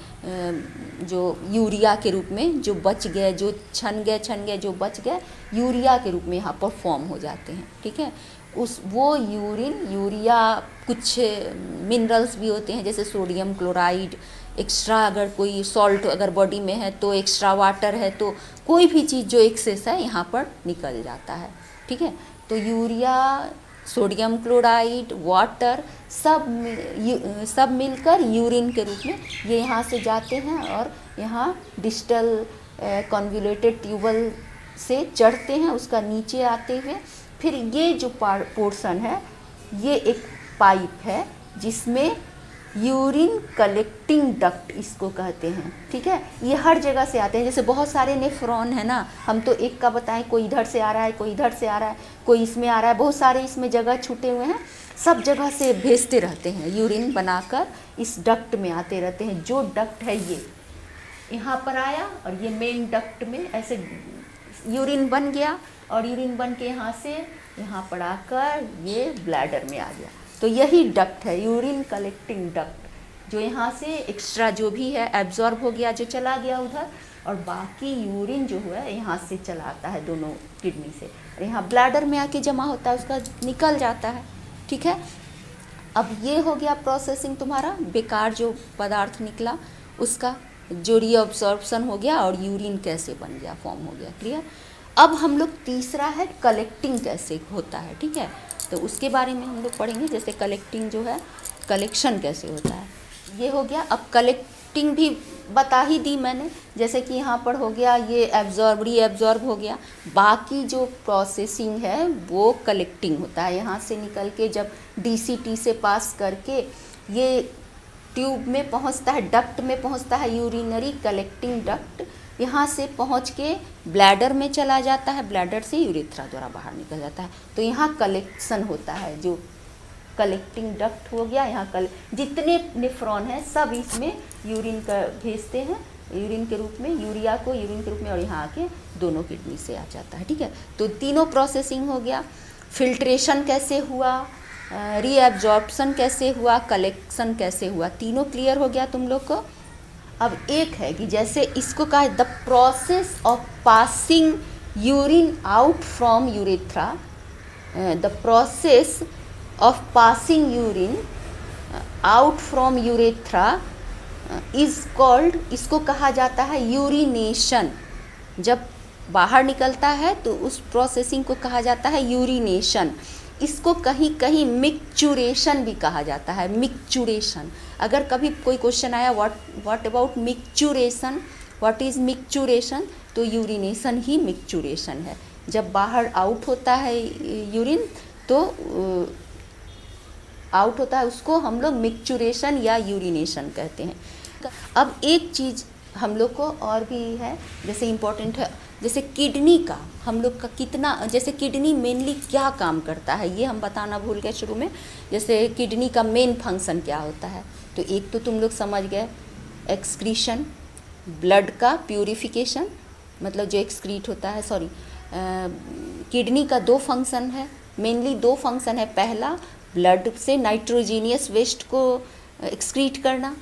जो यूरिया के रूप में जो बच गए, जो छन गए जो बच गए, यूरिया के रूप में यहाँ पर फॉर्म हो जाते हैं, ठीक है। वो यूरिया कुछ मिनरल्स भी होते हैं, जैसे सोडियम क्लोराइड, एक्स्ट्रा अगर कोई सॉल्ट अगर बॉडी में है तो एक्स्ट्रा वाटर है, तो कोई भी चीज़ जो एक्सेस है यहाँ पर निकल जाता है, ठीक है। तो यूरिया, सोडियम क्लोराइड, वाटर सब मिलकर यूरिन के रूप में ये यहाँ से जाते हैं और यहाँ डिस्टल कन्वोल्यूटेड ट्यूबल से चढ़ते हैं, उसका नीचे आते हुए फिर ये जो पोर्शन है ये एक पाइप है जिसमें यूरिन कलेक्टिंग डक्ट इसको कहते हैं, ठीक है। ये हर जगह से आते हैं, जैसे बहुत सारे नेफ्रॉन है ना, हम तो एक का बताएं, कोई इधर से आ रहा है, कोई इधर से आ रहा है, कोई इसमें आ रहा है, बहुत सारे इसमें जगह छूटे हुए हैं, सब जगह से भेजते रहते हैं, यूरिन बनाकर इस डक्ट में आते रहते हैं। जो डक्ट है ये यहाँ पर आया और ये मेन डक्ट में ऐसे यूरिन बन गया, और यूरिन बन के यहाँ से यहाँ पर आकर ये ब्लैडर में आ गया। तो यही डक्ट है, यूरिन कलेक्टिंग डक्ट, जो यहाँ से एक्स्ट्रा जो भी है एब्जॉर्ब हो गया, जो चला गया उधर, और बाकी यूरिन जो है यहाँ से चला आता है दोनों किडनी से, और यहाँ ब्लैडर में आके जमा होता है, उसका निकल जाता है, ठीक है। अब ये हो गया प्रोसेसिंग, तुम्हारा बेकार जो पदार्थ निकला उसका जो रीअब्सॉर्प्शन हो गया और यूरिन कैसे बन गया, फॉर्म हो गया। क्लियर। अब हम लोग तीसरा है कलेक्टिंग कैसे होता है, ठीक है, तो उसके बारे में हम लोग पढ़ेंगे। जैसे कलेक्टिंग जो है, कलेक्शन कैसे होता है, ये हो गया। अब कलेक्टिंग भी बता ही दी मैंने, जैसे कि यहाँ पर हो गया ये रीएब्जॉर्ब हो गया, बाकी जो प्रोसेसिंग है वो कलेक्टिंग होता है। यहाँ से निकल के जब डीसीटी से पास करके ये ट्यूब में पहुँचता है, डक्ट में पहुँचता है, यूरिनरी कलेक्टिंग डक्ट, यहाँ से पहुँच के ब्लैडर में चला जाता है, ब्लैडर से यूरेथ्रा द्वारा बाहर निकल जाता है। तो यहाँ कलेक्शन होता है, जो कलेक्टिंग डक्ट हो गया। यहाँ जितने नेफ्रॉन हैं सब इसमें यूरिन का भेजते हैं, यूरिन के रूप में, यूरिया को यूरिन के रूप में, और यहाँ आके दोनों किडनी से आ जाता है, ठीक है। तो तीनों प्रोसेसिंग हो गया। फिल्ट्रेशन कैसे हुआ, रीएब्जॉर्प्शन कैसे हुआ, कलेक्शन कैसे हुआ, तीनों क्लियर हो गया तुम लोग को। अब एक है कि जैसे इसको कहा the process of passing urine out from urethra, the process of passing urine out from urethra is called, इसको कहा जाता है यूरिनेशन। जब बाहर निकलता है तो उस प्रोसेसिंग को कहा जाता है यूरिनेशन। इसको कहीं कहीं मिक्चुरेशन भी कहा जाता है, मिक्चुरेशन। अगर कभी कोई क्वेश्चन आया what about micturition, what is micturition, तो यूरिनेशन ही मिक्चुरेशन है। जब बाहर आउट होता है यूरिन तो आउट होता है, उसको हम लोग मिक्चुरेशन या यूरिनेशन कहते हैं। अब एक चीज़ हम लोग को और भी है, जैसे इम्पोर्टेंट है, जैसे किडनी का हम लोग का कितना, जैसे किडनी मेनली क्या काम करता है ये हम बताना भूल गए शुरू में। जैसे किडनी का मेन फंक्शन क्या होता है, तो एक तो तुम लोग समझ गए, एक्सक्रीशन, ब्लड का प्यूरिफिकेशन, मतलब जो एक्सक्रीट होता है, किडनी का दो फंक्शन है, मेनली दो फंक्शन है। पहला ब्लड से नाइट्रोजीनियस वेस्ट को एक्सक्रीट करना,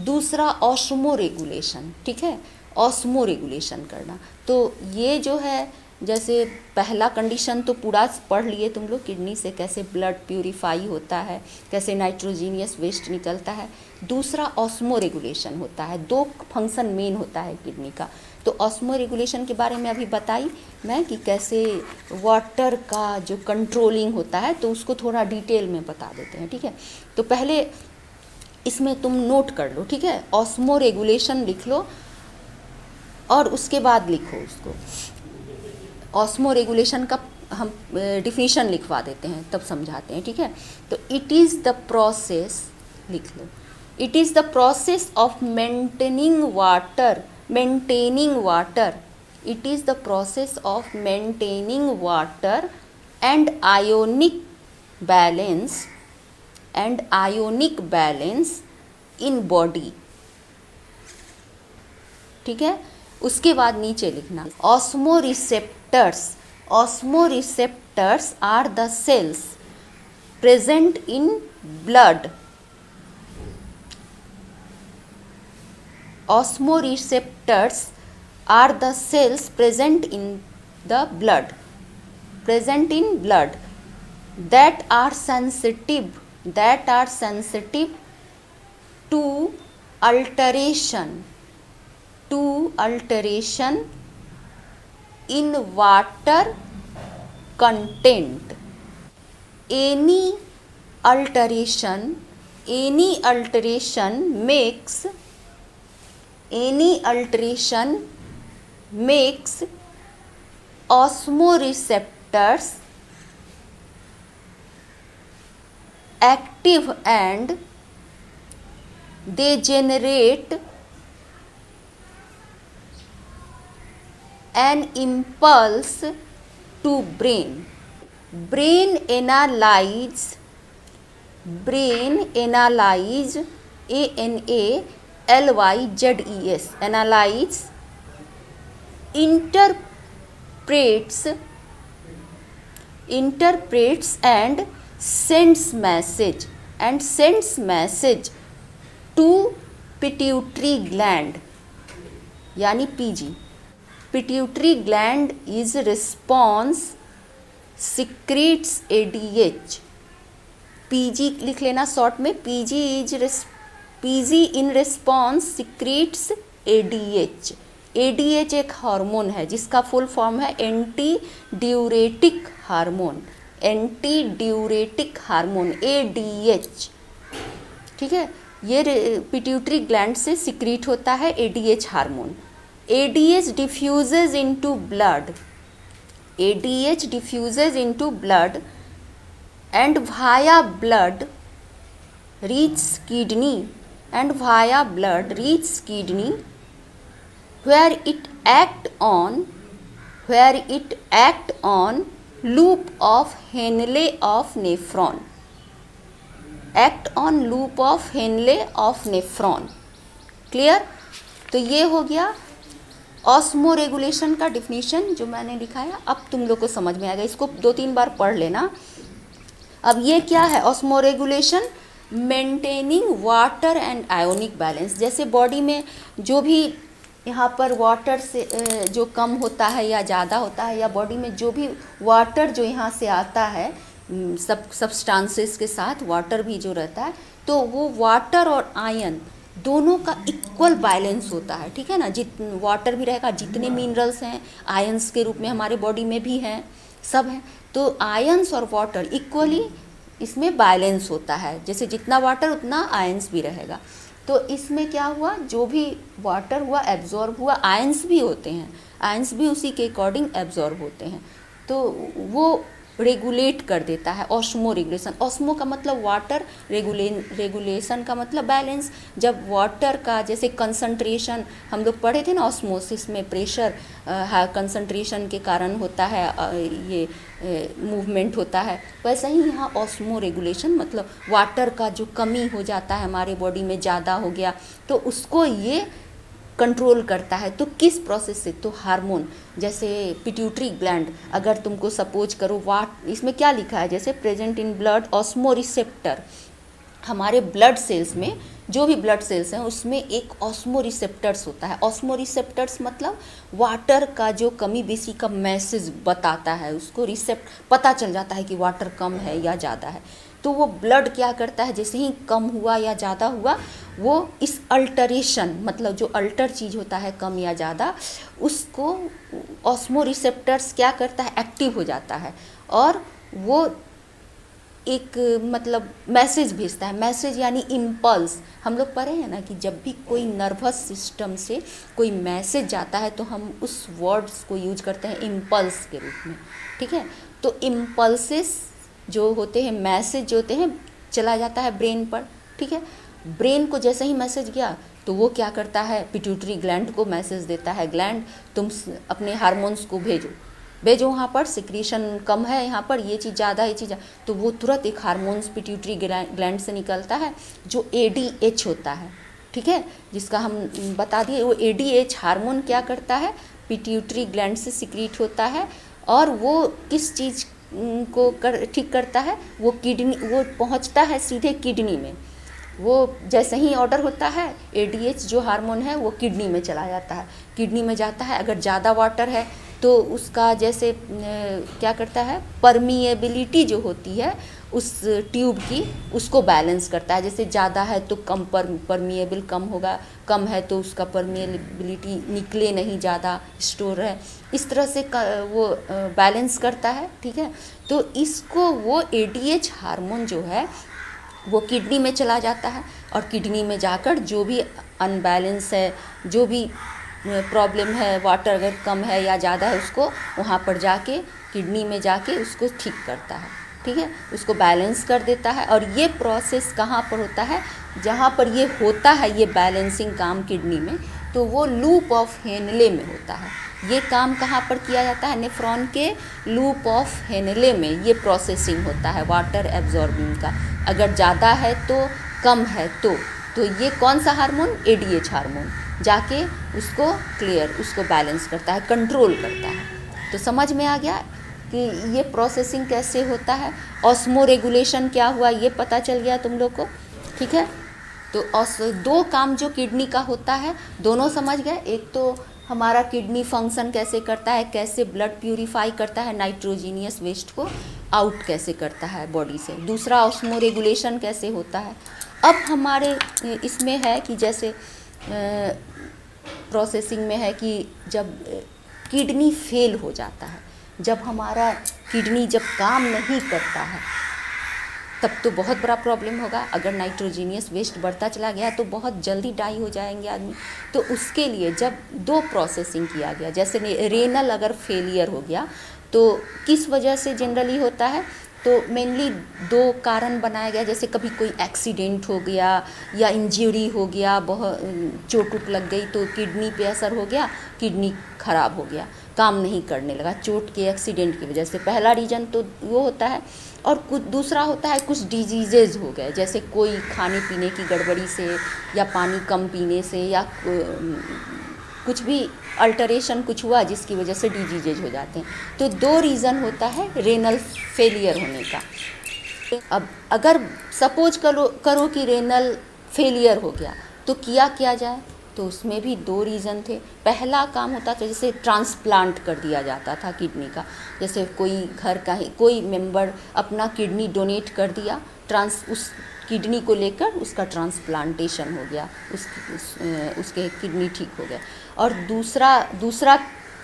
दूसरा ऑस्मो रेगुलेशन, ठीक है, ऑस्मो रेगुलेशन करना। तो ये जो है जैसे पहला कंडीशन तो पूरा पढ़ लिए तुम लोग, किडनी से कैसे ब्लड प्यूरिफाई होता है, कैसे नाइट्रोजीनियस वेस्ट निकलता है। दूसरा ऑस्मो रेगुलेशन होता है, दो फंक्शन मेन होता है किडनी का। तो ऑस्मो रेगुलेशन के बारे में अभी बताई मैं कि कैसे वाटर का जो कंट्रोलिंग होता है, तो उसको थोड़ा डिटेल में बता देते हैं, ठीक है। तो पहले इसमें तुम नोट कर लो, ठीक है, ऑस्मो रेगुलेशन लिख लो और उसके बाद लिखो उसको। ऑस्मो रेगुलेशन का हम डिफिनीशन लिखवा देते हैं, तब समझाते हैं, ठीक है। तो इट इज़ द प्रोसेस, लिख लो, it is the process of maintaining water, it is the process of maintaining water and ionic balance in body, ठीक है। उसके बाद नीचे लिखना osmoreceptors are the cells present in blood. Osmoreceptors are the cells present in blood that are sensitive to alteration in water content. Any alteration makes osmoreceptors active and they generate an impulse to brain. Brain analyze ANALYZES, analyze, interprets and sends message to pituitary gland, यानी PG. pituitary gland is response secretes ADH, PG लिख लेना short में, PG in response secretes ADH। ADH एक hormone है जिसका full form है anti diuretic hormone ADH, ठीक है। ये पिट्यूटरी ग्लैंड से सिक्रीट होता है ADH hormone. ADH diffuses into blood and via blood reaches kidney where it act on loop of Henle of nephron, clear. तो ये हो गया ऑस्मो रेगुलेशन का डिफिनीशन जो मैंने लिखाया। अब तुम लोग को समझ में आएगा, इसको 2-3 बार पढ़ लेना। अब ये क्या है osmo regulation? Maintaining water and ionic balance. जैसे बॉडी में जो भी यहाँ पर वाटर से जो कम होता है या ज़्यादा होता है, या बॉडी में जो भी वाटर जो यहाँ से आता है सब सब्सटेंसेस के साथ वाटर भी जो रहता है, तो वो वाटर और आयन दोनों का इक्वल बैलेंस होता है, ठीक है ना। वाटर भी रहेगा, जितने मिनरल्स हैं आयंस के रूप में हमारे बॉडी में भी हैं, सब हैं, तो आयंस और वाटर इक्वली इसमें बैलेंस होता है। जैसे जितना वाटर उतना आयंस भी रहेगा। तो इसमें क्या हुआ, जो भी वाटर हुआ एब्जॉर्ब हुआ, आयंस भी होते हैं, आयंस भी उसी के अकॉर्डिंग एब्जॉर्ब होते हैं, तो वो रेगुलेट कर देता है। ऑस्मो रेगुलेशन, ऑस्मो का मतलब वाटर, रेगुलेशन का मतलब बैलेंस। जब वाटर का जैसे कंसंट्रेशन हम लोग पढ़े थे ना, ऑस्मोसिस में प्रेशर कंसंट्रेशन के कारण होता है, ये मूवमेंट होता है, वैसे ही यहाँ ऑस्मो रेगुलेशन मतलब वाटर का जो कमी हो जाता है हमारे बॉडी में, ज़्यादा हो गया तो उसको ये कंट्रोल करता है। तो किस प्रोसेस से? तो हार्मोन, जैसे पिट्यूटरी ग्लैंड, अगर तुमको सपोज करो इसमें क्या लिखा है, जैसे present in blood osmo receptor, हमारे ब्लड सेल्स में जो भी ब्लड सेल्स हैं उसमें एक ऑस्मोरिसेप्टर्स होता है। ऑस्मोरिसेप्टर्स मतलब वाटर का जो कमी बेसी का मैसेज बताता है, उसको पता चल जाता है कि वाटर कम है या ज़्यादा है। तो वो ब्लड क्या करता है, जैसे ही कम हुआ या ज़्यादा हुआ, वो इस अल्टरेशन मतलब जो अल्टर चीज़ होता है कम या ज़्यादा, उसको ऑस्मोरिसेप्टर्स क्या करता है, एक्टिव हो जाता है और वो एक मतलब मैसेज भेजता है। मैसेज यानी इम्पल्स। हम लोग पढ़े हैं ना कि जब भी कोई नर्वस सिस्टम से कोई मैसेज जाता है तो हम उस वर्ड्स को यूज करते हैं इम्पल्स के रूप में, ठीक है। तो इम्पल्सेस जो होते हैं, मैसेज जो होते हैं, चला जाता है ब्रेन पर, ठीक है। ब्रेन को जैसे ही मैसेज गया तो वो क्या करता है, पिट्यूटरी ग्लैंड को मैसेज देता है, ग्लैंड तुम अपने हार्मोन्स को भेजो वहाँ पर, सिक्रीशन कम है यहाँ पर, ये चीज़ ज़्यादा, ये चीज़, तो वो तुरंत एक हार्मोन्स पिट्यूटरी ग्लैंड से निकलता है जो ADH होता है, ठीक है, जिसका हम बता दिए। वो ADH हार्मोन क्या करता है, पिट्यूटरी ग्लैंड से सिक्रीट होता है और वो किस चीज़ को ठीक करता है, वो किडनी, वो पहुँचता है सीधे किडनी में। वो जैसे ही ऑर्डर होता है, ADH जो हार्मोन है वो किडनी में चला जाता है, किडनी में जाता है। अगर ज़्यादा वाटर है तो उसका जैसे क्या करता है, परमिएबिलिटी जो होती है उस ट्यूब की, उसको बैलेंस करता है। जैसे ज़्यादा है तो कम परमिएबल कम होगा, कम है तो उसका परमिएबिलिटी निकले नहीं, ज़्यादा स्टोर है, इस तरह से वो बैलेंस करता है, ठीक है। तो इसको वो ADH हार्मोन जो है वो किडनी में चला जाता है और किडनी में जाकर जो भी अनबैलेंस है, जो भी प्रॉब्लम है, वाटर अगर कम है या ज़्यादा है, उसको वहाँ पर जाके किडनी में जाके उसको ठीक करता है, ठीक है, उसको बैलेंस कर देता है। और ये प्रोसेस कहाँ पर होता है, जहाँ पर ये होता है ये बैलेंसिंग काम किडनी में, तो वो लूप ऑफ हेनले में होता है। ये काम कहाँ पर किया जाता है, नेफ्रॉन के लूप ऑफ हेनले में ये प्रोसेसिंग होता है वाटर एब्जॉर्बिंग का। अगर ज़्यादा है तो कम है तो ये कौन सा हार्मोन, ADH हार्मोन जाके उसको क्लियर, उसको बैलेंस करता है, कंट्रोल करता है। तो समझ में आ गया कि ये प्रोसेसिंग कैसे होता है। ऑस्मो रेगुलेशन क्या हुआ ये पता चल गया तुम लोग को, ठीक है। तो दो काम जो किडनी का होता है दोनों समझ गए। एक तो हमारा किडनी फंक्शन कैसे करता है, कैसे ब्लड प्यूरिफाई करता है, नाइट्रोजीनियस वेस्ट को आउट कैसे करता है बॉडी से। दूसरा ऑस्मो रेगुलेशन कैसे होता है। अब हमारे इसमें है कि जैसे प्रोसेसिंग में है कि जब किडनी फेल हो जाता है, जब हमारा किडनी जब काम नहीं करता है तब तो बहुत बड़ा प्रॉब्लम होगा। अगर नाइट्रोजीनियस वेस्ट बढ़ता चला गया तो बहुत जल्दी डाई हो जाएंगे आदमी। तो उसके लिए जब दो प्रोसेसिंग किया गया, जैसे रेनल अगर फेलियर हो गया तो किस वजह से जनरली होता है, तो मेनली दो कारण बनाया गया। जैसे कभी कोई एक्सीडेंट हो गया या इंजरी हो गया, बहुत चोट उट लग गई तो किडनी पे असर हो गया, किडनी खराब हो गया, काम नहीं करने लगा चोट के एक्सीडेंट की वजह से। पहला रीज़न तो वो होता है। और कुछ दूसरा होता है कुछ डिजीजेज हो गए, जैसे कोई खाने पीने की गड़बड़ी से या पानी कम पीने से या कुछ भी अल्टरेशन कुछ हुआ जिसकी वजह से डिजीजेज हो जाते हैं। तो दो रीज़न होता है रेनल फेलियर होने का। अब अगर सपोज करो कि रेनल फेलियर हो गया तो क्या जाए, तो उसमें भी दो रीज़न थे। पहला काम होता था जैसे ट्रांसप्लांट कर दिया जाता था किडनी का। जैसे कोई घर का ही कोई मेंबर अपना किडनी डोनेट कर दिया, उस किडनी को लेकर उसका ट्रांसप्लांटेशन हो गया, उसके किडनी ठीक हो गया। और दूसरा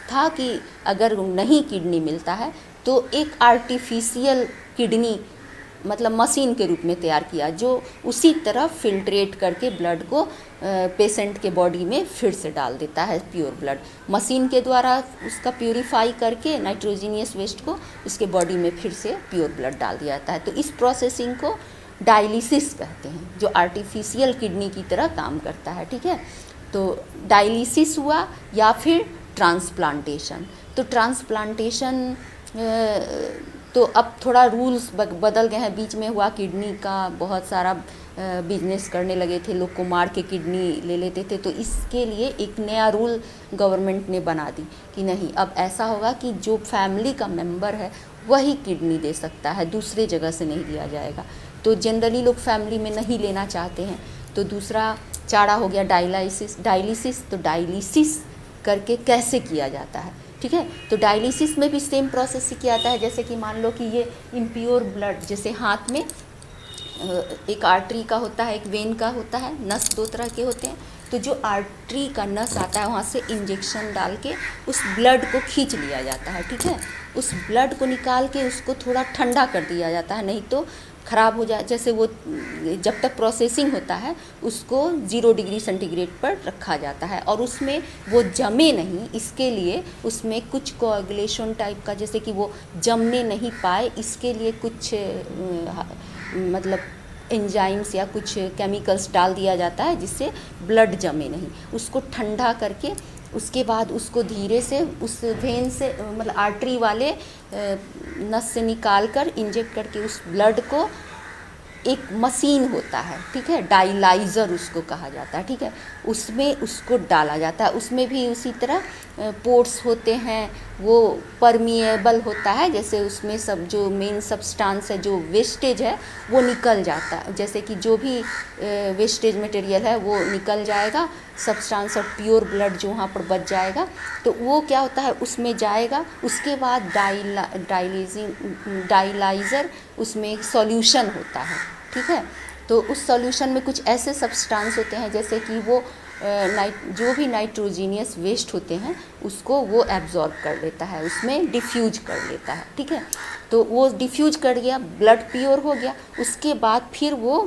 था कि अगर नहीं किडनी मिलता है तो एक आर्टिफिशियल किडनी मतलब मशीन के रूप में तैयार किया, जो उसी तरह फिल्ट्रेट करके ब्लड को पेशेंट के बॉडी में फिर से डाल देता है प्योर ब्लड। मशीन के द्वारा उसका प्यूरिफाई करके नाइट्रोजीनियस वेस्ट को उसके बॉडी में फिर से प्योर ब्लड डाल दिया जाता है। तो इस प्रोसेसिंग को डायलिसिस कहते हैं, जो आर्टिफिशियल किडनी की तरह काम करता है, ठीक है। तो डायलिसिस हुआ या फिर ट्रांसप्लांटेशन। तो ट्रांसप्लांटेशन तो अब थोड़ा रूल्स बदल गए हैं। बीच में हुआ किडनी का बहुत सारा बिजनेस करने लगे थे, लोग को मार के किडनी ले लेते थे। तो इसके लिए एक नया रूल गवर्नमेंट ने बना दी कि नहीं, अब ऐसा होगा कि जो फैमिली का मेंबर है वही किडनी दे सकता है, दूसरे जगह से नहीं दिया जाएगा। तो जनरली लोग फैमिली में नहीं लेना चाहते हैं, तो दूसरा चारा हो गया डायलिसिस। तो डायलिसिस करके कैसे किया जाता है, ठीक है। तो डायलिसिस में भी सेम प्रोसेस ही किया जाता है। जैसे कि मान लो कि ये इम्प्योर ब्लड, जैसे हाथ में एक आर्टरी का होता है, एक वेन का होता है, नस दो तरह के होते हैं। तो जो आर्टरी का नस आता है वहाँ से इंजेक्शन डाल के उस ब्लड को खींच लिया जाता है, ठीक है। उस ब्लड को निकाल के उसको थोड़ा ठंडा कर दिया जाता है, नहीं तो ख़राब हो जाए। जैसे वो जब तक प्रोसेसिंग होता है उसको 0 डिग्री सेंटीग्रेड पर रखा जाता है और उसमें वो जमे नहीं, इसके लिए उसमें कुछ कोagulation टाइप का, जैसे कि वो जमने नहीं पाए, इसके लिए कुछ मतलब एंजाइम्स या कुछ केमिकल्स डाल दिया जाता है जिससे ब्लड जमे नहीं। उसको ठंडा करके उसके बाद उसको धीरे से उस वेन से मतलब आर्टरी वाले नस से निकाल कर इंजेक्ट करके उस ब्लड को, एक मशीन होता है, ठीक है, डायलाइज़र उसको कहा जाता है, ठीक है, उसमें उसको डाला जाता है। उसमें भी उसी तरह पोर्ट्स होते हैं, वो परमिएबल होता है, जैसे उसमें सब जो मेन सब्सटेंस है, जो वेस्टेज है वो निकल जाता है। जैसे कि जो भी वेस्टेज मटेरियल है वो निकल जाएगा, सब्सटेंस और प्योर ब्लड जो वहाँ पर बच जाएगा, तो वो क्या होता है उसमें जाएगा। उसके बाद डायलाइज़र उसमें एक सॉल्यूशन होता है, ठीक है। तो उस सॉल्यूशन में कुछ ऐसे सब्सटेंस होते हैं जैसे कि वो जो भी नाइट्रोजीनियस वेस्ट होते हैं उसको वो एब्जॉर्ब कर लेता है, उसमें डिफ्यूज कर लेता है, ठीक है। तो वो डिफ्यूज कर गया, ब्लड प्योर हो गया। उसके बाद फिर वो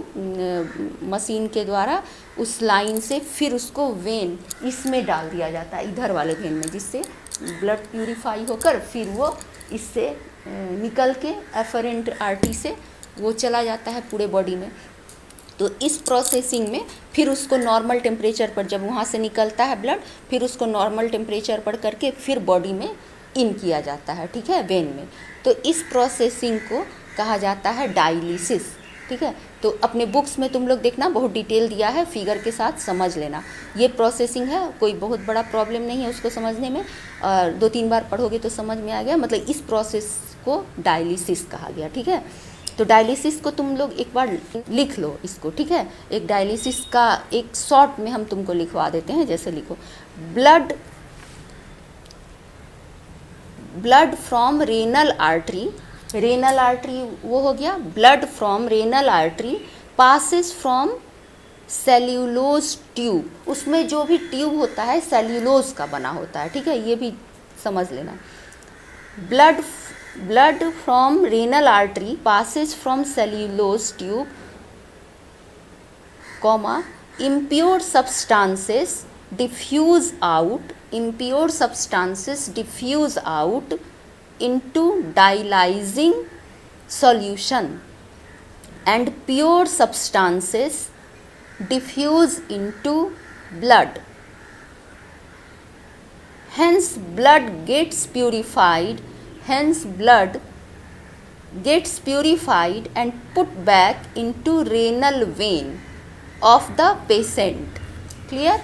मशीन के द्वारा उस लाइन से फिर उसको वेन इसमें डाल दिया जाता है, इधर वाले वेन में, जिससे ब्लड प्यूरिफाई होकर फिर वो इससे निकल के एफरेंट आर्टरी से वो चला जाता है पूरे बॉडी में। तो इस प्रोसेसिंग में फिर उसको नॉर्मल टेम्परेचर पर, जब वहाँ से निकलता है ब्लड, फिर उसको नॉर्मल टेम्परेचर पर करके फिर बॉडी में इन किया जाता है, ठीक है, वेन में। तो इस प्रोसेसिंग को कहा जाता है डायलिसिस, ठीक है। तो अपने बुक्स में तुम लोग देखना, बहुत डिटेल दिया है, फिगर के साथ समझ लेना। ये प्रोसेसिंग है, कोई बहुत बड़ा प्रॉब्लम नहीं है उसको समझने में, और 2-3 बार पढ़ोगे तो समझ में आ गया। मतलब इस प्रोसेस को डायलिसिस कहा गया, ठीक है। तो डायलिसिस को तुम लोग एक बार लिख लो इसको, ठीक है। एक डायलिसिस का एक शॉर्ट में हम तुमको लिखवा देते हैं, जैसे लिखो blood from renal artery. Renal artery वो हो गया, blood from renal artery passes from cellulose tube. उसमें जो भी ट्यूब होता है सेल्यूलोज का बना होता है, ठीक है, ये भी समझ लेना। Blood from renal artery passes from cellulose tube, impure substances diffuse out into dialyzing solution, and pure substances diffuse into blood. Hence blood gets purified and put back into renal vein of the patient. Clear?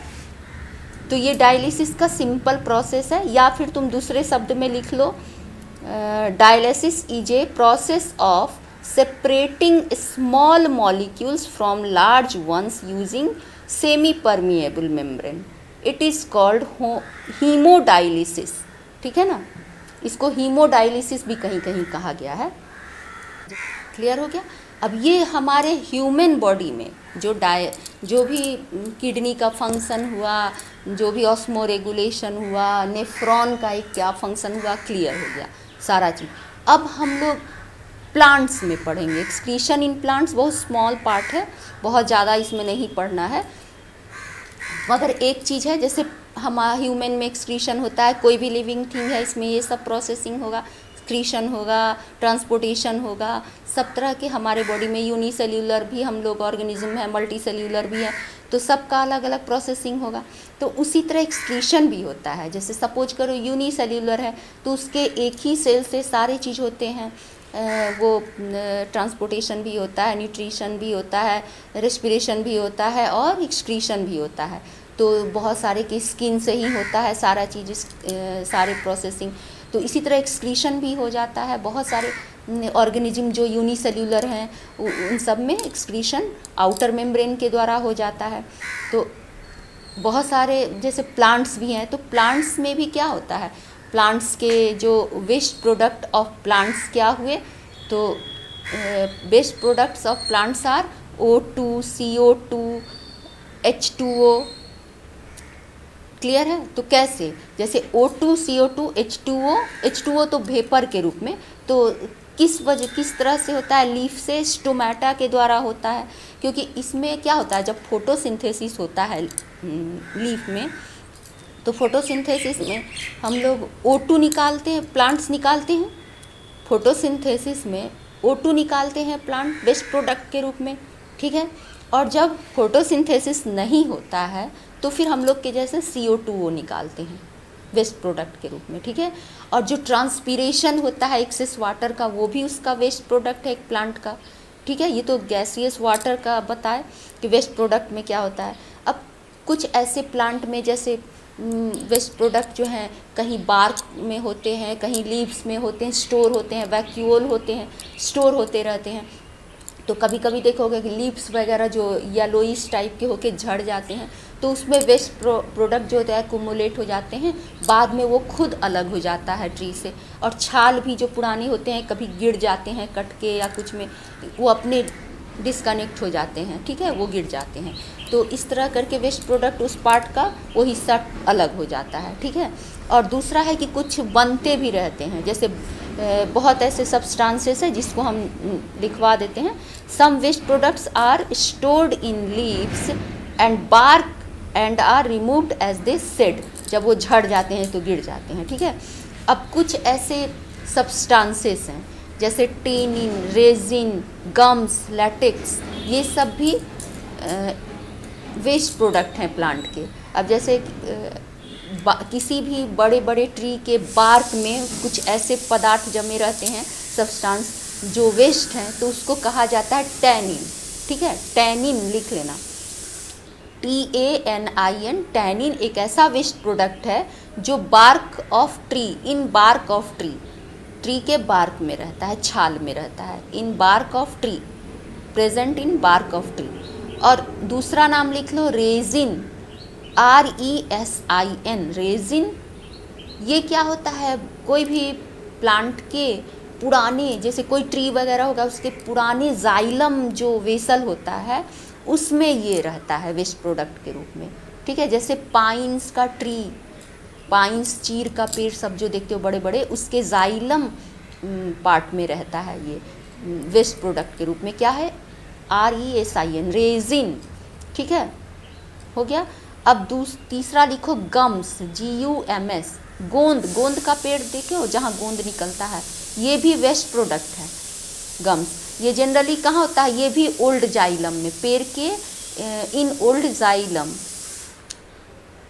तो ये dialysis का simple process है, या फिर तुम दूसरे शब्द में लिख लो, dialysis is a process of separating small molecules from large ones using semi-permeable membrane. It is called hemodialysis, ठीक है ना। इसको हीमोडायलिसिस भी कहीं कहीं कहा गया है। क्लियर हो गया? अब ये हमारे ह्यूमन बॉडी में जो भी किडनी का फंक्शन हुआ, जो भी ऑस्मो रेगुलेशन हुआ, नेफ्रॉन का एक क्या फंक्शन हुआ, क्लियर हो गया सारा चीज़। अब हम लोग प्लांट्स में पढ़ेंगे। एक्सक्रीशन इन प्लांट्स बहुत स्मॉल पार्ट है, बहुत ज़्यादा इसमें नहीं पढ़ना है, मगर एक चीज़ है, जैसे हमारा ह्यूमन में एक्सक्रीशन होता है, कोई भी लिविंग थिंग है इसमें ये सब प्रोसेसिंग होगा, एक्सक्रीशन होगा, ट्रांसपोर्टेशन होगा, सब तरह के हमारे बॉडी में। यूनिसेल्यूलर भी हम लोग ऑर्गेनिज्म है, मल्टी सेल्यूलर भी है, तो सबका अलग अलग प्रोसेसिंग होगा। तो उसी तरह एक्सक्रीशन भी होता है। जैसे सपोज करो यूनिसेल्यूलर है तो उसके एक ही सेल से सारे चीज़ होते हैं, वो ट्रांसपोर्टेशन भी होता है, न्यूट्रिशन भी होता है, रेस्पिरेशन भी होता है और एक्सक्रीशन भी होता है। तो बहुत सारे की स्किन से ही होता है सारा चीज़, सारे प्रोसेसिंग। तो इसी तरह एक्सक्रीशन भी हो जाता है, बहुत सारे ऑर्गेनिज्म जो यूनिसेल्यूलर हैं उन सब में एक्सक्रीशन आउटर मेम्ब्रेन के द्वारा हो जाता है। तो बहुत सारे जैसे प्लांट्स भी हैं, तो प्लांट्स में भी क्या होता है, प्लांट्स के जो वेस्ट प्रोडक्ट ऑफ प्लांट्स क्या हुए, तो waste products of plants are O2, CO2, H2O। Clear है? तो कैसे, जैसे O2, CO2, H2O, H2O तो वेपर के रूप में, तो किस तरह से होता है, लीफ से स्टोमेटा के द्वारा होता है, क्योंकि इसमें क्या होता है, जब फोटोसिंथेसिस होता है लीफ में, तो फोटोसिंथेसिस में हम लोग O2 निकालते हैं, प्लांट्स निकालते हैं, फोटोसिंथेसिस में O2 निकालते हैं प्लांट वेस्ट प्रोडक्ट के रूप में, ठीक है। और जब फोटोसिंथेसिस नहीं होता है तो फिर हम लोग के जैसे CO2 निकालते हैं वेस्ट प्रोडक्ट के रूप में, ठीक है। और जो ट्रांसपीरेशन होता है एक्सेस वाटर का, वो भी उसका वेस्ट प्रोडक्ट है एक प्लांट का, ठीक है। ये तो गैसियस वाटर का बताए कि वेस्ट प्रोडक्ट में क्या होता है। अब कुछ ऐसे प्लांट में जैसे वेस्ट प्रोडक्ट जो हैं कहीं बार्क में होते हैं, कहीं लीव्स में होते हैं, स्टोर होते हैं, वैक्यूल होते हैं, स्टोर होते रहते हैं। तो कभी कभी देखोगे कि लीव्स वगैरह जो येलोइश टाइप के होके झड़ जाते हैं, तो उसमें वेस्ट प्रोडक्ट जो होता है कुमुलेट हो जाते हैं, बाद में वो खुद अलग हो जाता है ट्री से। और छाल भी जो पुराने होते हैं कभी गिर जाते हैं कट के या कुछ में, वो अपने डिस्कनेक्ट हो जाते हैं, ठीक है, वो गिर जाते हैं। तो इस तरह करके वेस्ट प्रोडक्ट उस पार्ट का वो हिस्सा अलग हो जाता है, ठीक है। और दूसरा है कि कुछ बनते भी रहते हैं, जैसे बहुत ऐसे सब्सटेंसेस है जिसको हम लिखवा देते हैं। Some waste products are stored in leaves and bark and are removed as they said, जब वो झड़ जाते हैं तो गिर जाते हैं, ठीक है। अब कुछ ऐसे सब्सटेंसेस हैं जैसे टेनिन, रेजिन, गम्स, लैटेक्स, ये सब भी वेस्ट प्रोडक्ट हैं प्लांट के। अब जैसे किसी भी बड़े बड़े ट्री के बार्क में कुछ ऐसे पदार्थ जमे रहते हैं, सब्सटेंस जो वेस्ट हैं, तो उसको कहा जाता है टैनिन, ठीक है। टैनिन लिख लेना, TANIN। टैनिन एक ऐसा वेस्ट प्रोडक्ट है जो bark of tree, in bark of tree, tree के बार्क में रहता है, छाल में रहता है, in bark of tree, present in bark of tree. और दूसरा नाम लिख लो रेजिन, RESIN, रेजिन। ये क्या होता है, कोई भी प्लांट के पुराने, जैसे कोई ट्री वगैरह होगा उसके पुराने जाइलम जो वेसल होता है उसमें ये रहता है वेस्ट प्रोडक्ट के रूप में, ठीक है। जैसे पाइन्स का ट्री, पाइन्स चीर का पेड़ सब जो देखते हो बड़े बड़े, उसके जाइलम पार्ट में रहता है ये वेस्ट प्रोडक्ट के रूप में, क्या है, RESIN, रेजिन, ठीक है, हो गया। अब तीसरा लिखो गम्स, GUMS, गोंद, गोंद का पेड़ देखे हो जहाँ गोंद निकलता है, ये भी वेस्ट प्रोडक्ट है गम्स। ये जनरली कहाँ होता है, ये भी ओल्ड जाइलम में, पेड़ के इन ओल्ड जाइलम।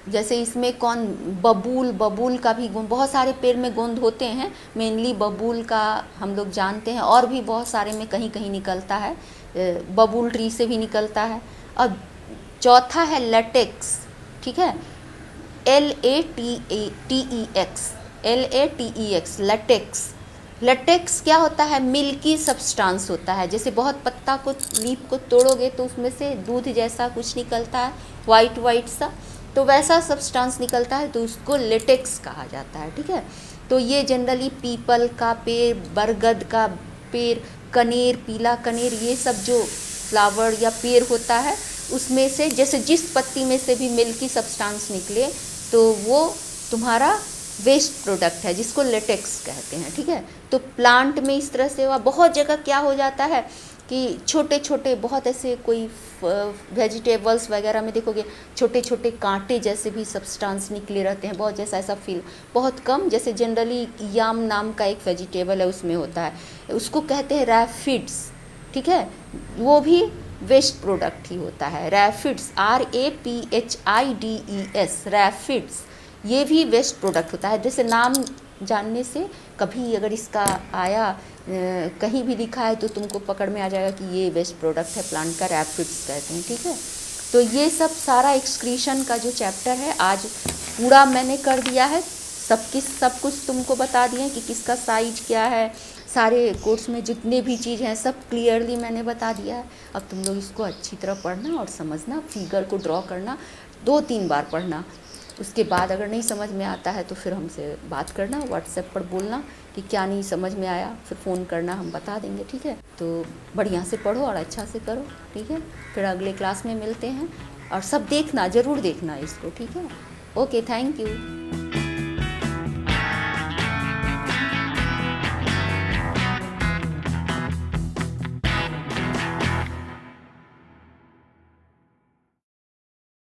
जैसे इसमें कौन, बबूल, बबूल का भी गोंद, बहुत सारे पेड़ में गोंद होते हैं, मेनली बबूल का हम लोग जानते हैं, और भी बहुत सारे में कहीं कहीं निकलता है, बबूल ट्री से भी निकलता है। अब चौथा है लेटेक्स, ठीक है, LATEX, लेटेक्स। लेटेक्स क्या होता है, मिल्की सब्सटेंस होता है, जैसे बहुत पत्ता को, लीफ को तोड़ोगे तो उसमें से दूध जैसा कुछ निकलता है, वाइट वाइट सा, तो वैसा सब्सटेंस निकलता है, तो उसको लेटेक्स कहा जाता है, ठीक है। तो ये जनरली पीपल का पेड़, बरगद का पेड़, कनेर, पीला कनेर, ये सब जो फ्लावर या पेड़ होता है उसमें से, जैसे जिस पत्ती में से भी मिल्की सब्सटेंस निकले तो वो तुम्हारा वेस्ट प्रोडक्ट है, जिसको लेटेक्स कहते हैं, ठीक है। तो प्लांट में इस तरह से हुआ। बहुत जगह क्या हो जाता है कि छोटे छोटे बहुत ऐसे कोई वेजिटेबल्स वगैरह में देखोगे छोटे छोटे कांटे जैसे भी सब्सटेंस निकले रहते हैं, बहुत जैसा ऐसा फील, बहुत कम, जैसे जनरली याम नाम का एक वेजिटेबल है उसमें होता है, उसको कहते हैं रैफिड्स, ठीक है, वो भी वेस्ट प्रोडक्ट ही होता है, रैफिड्स, RAPHIDES, रैफिड्स, ये भी वेस्ट प्रोडक्ट होता है। जैसे नाम जानने से कभी अगर इसका आया कहीं भी लिखा है तो तुमको पकड़ में आ जाएगा कि ये वेस्ट प्रोडक्ट है प्लांट का, रैफिड्स कहते हैं, ठीक है। तो ये सब सारा एक्सक्रीशन का जो चैप्टर है आज पूरा मैंने कर दिया है, सब कुछ तुमको बता दिए कि किसका साइज क्या है, सारे कोर्स में जितने भी चीज़ हैं सब क्लियरली मैंने बता दिया है। अब तुम लोग इसको अच्छी तरह पढ़ना और समझना, फिगर को ड्रॉ करना 2-3 बार पढ़ना। उसके बाद अगर नहीं समझ में आता है तो फिर हमसे बात करना, व्हाट्सएप पर बोलना कि क्या नहीं समझ में आया, फिर फ़ोन करना, हम बता देंगे, ठीक है। तो बढ़िया से पढ़ो और अच्छा से करो, ठीक है। फिर अगले क्लास में मिलते हैं और सब देखना, ज़रूर देखना इसको, ठीक है। Okay, thank you.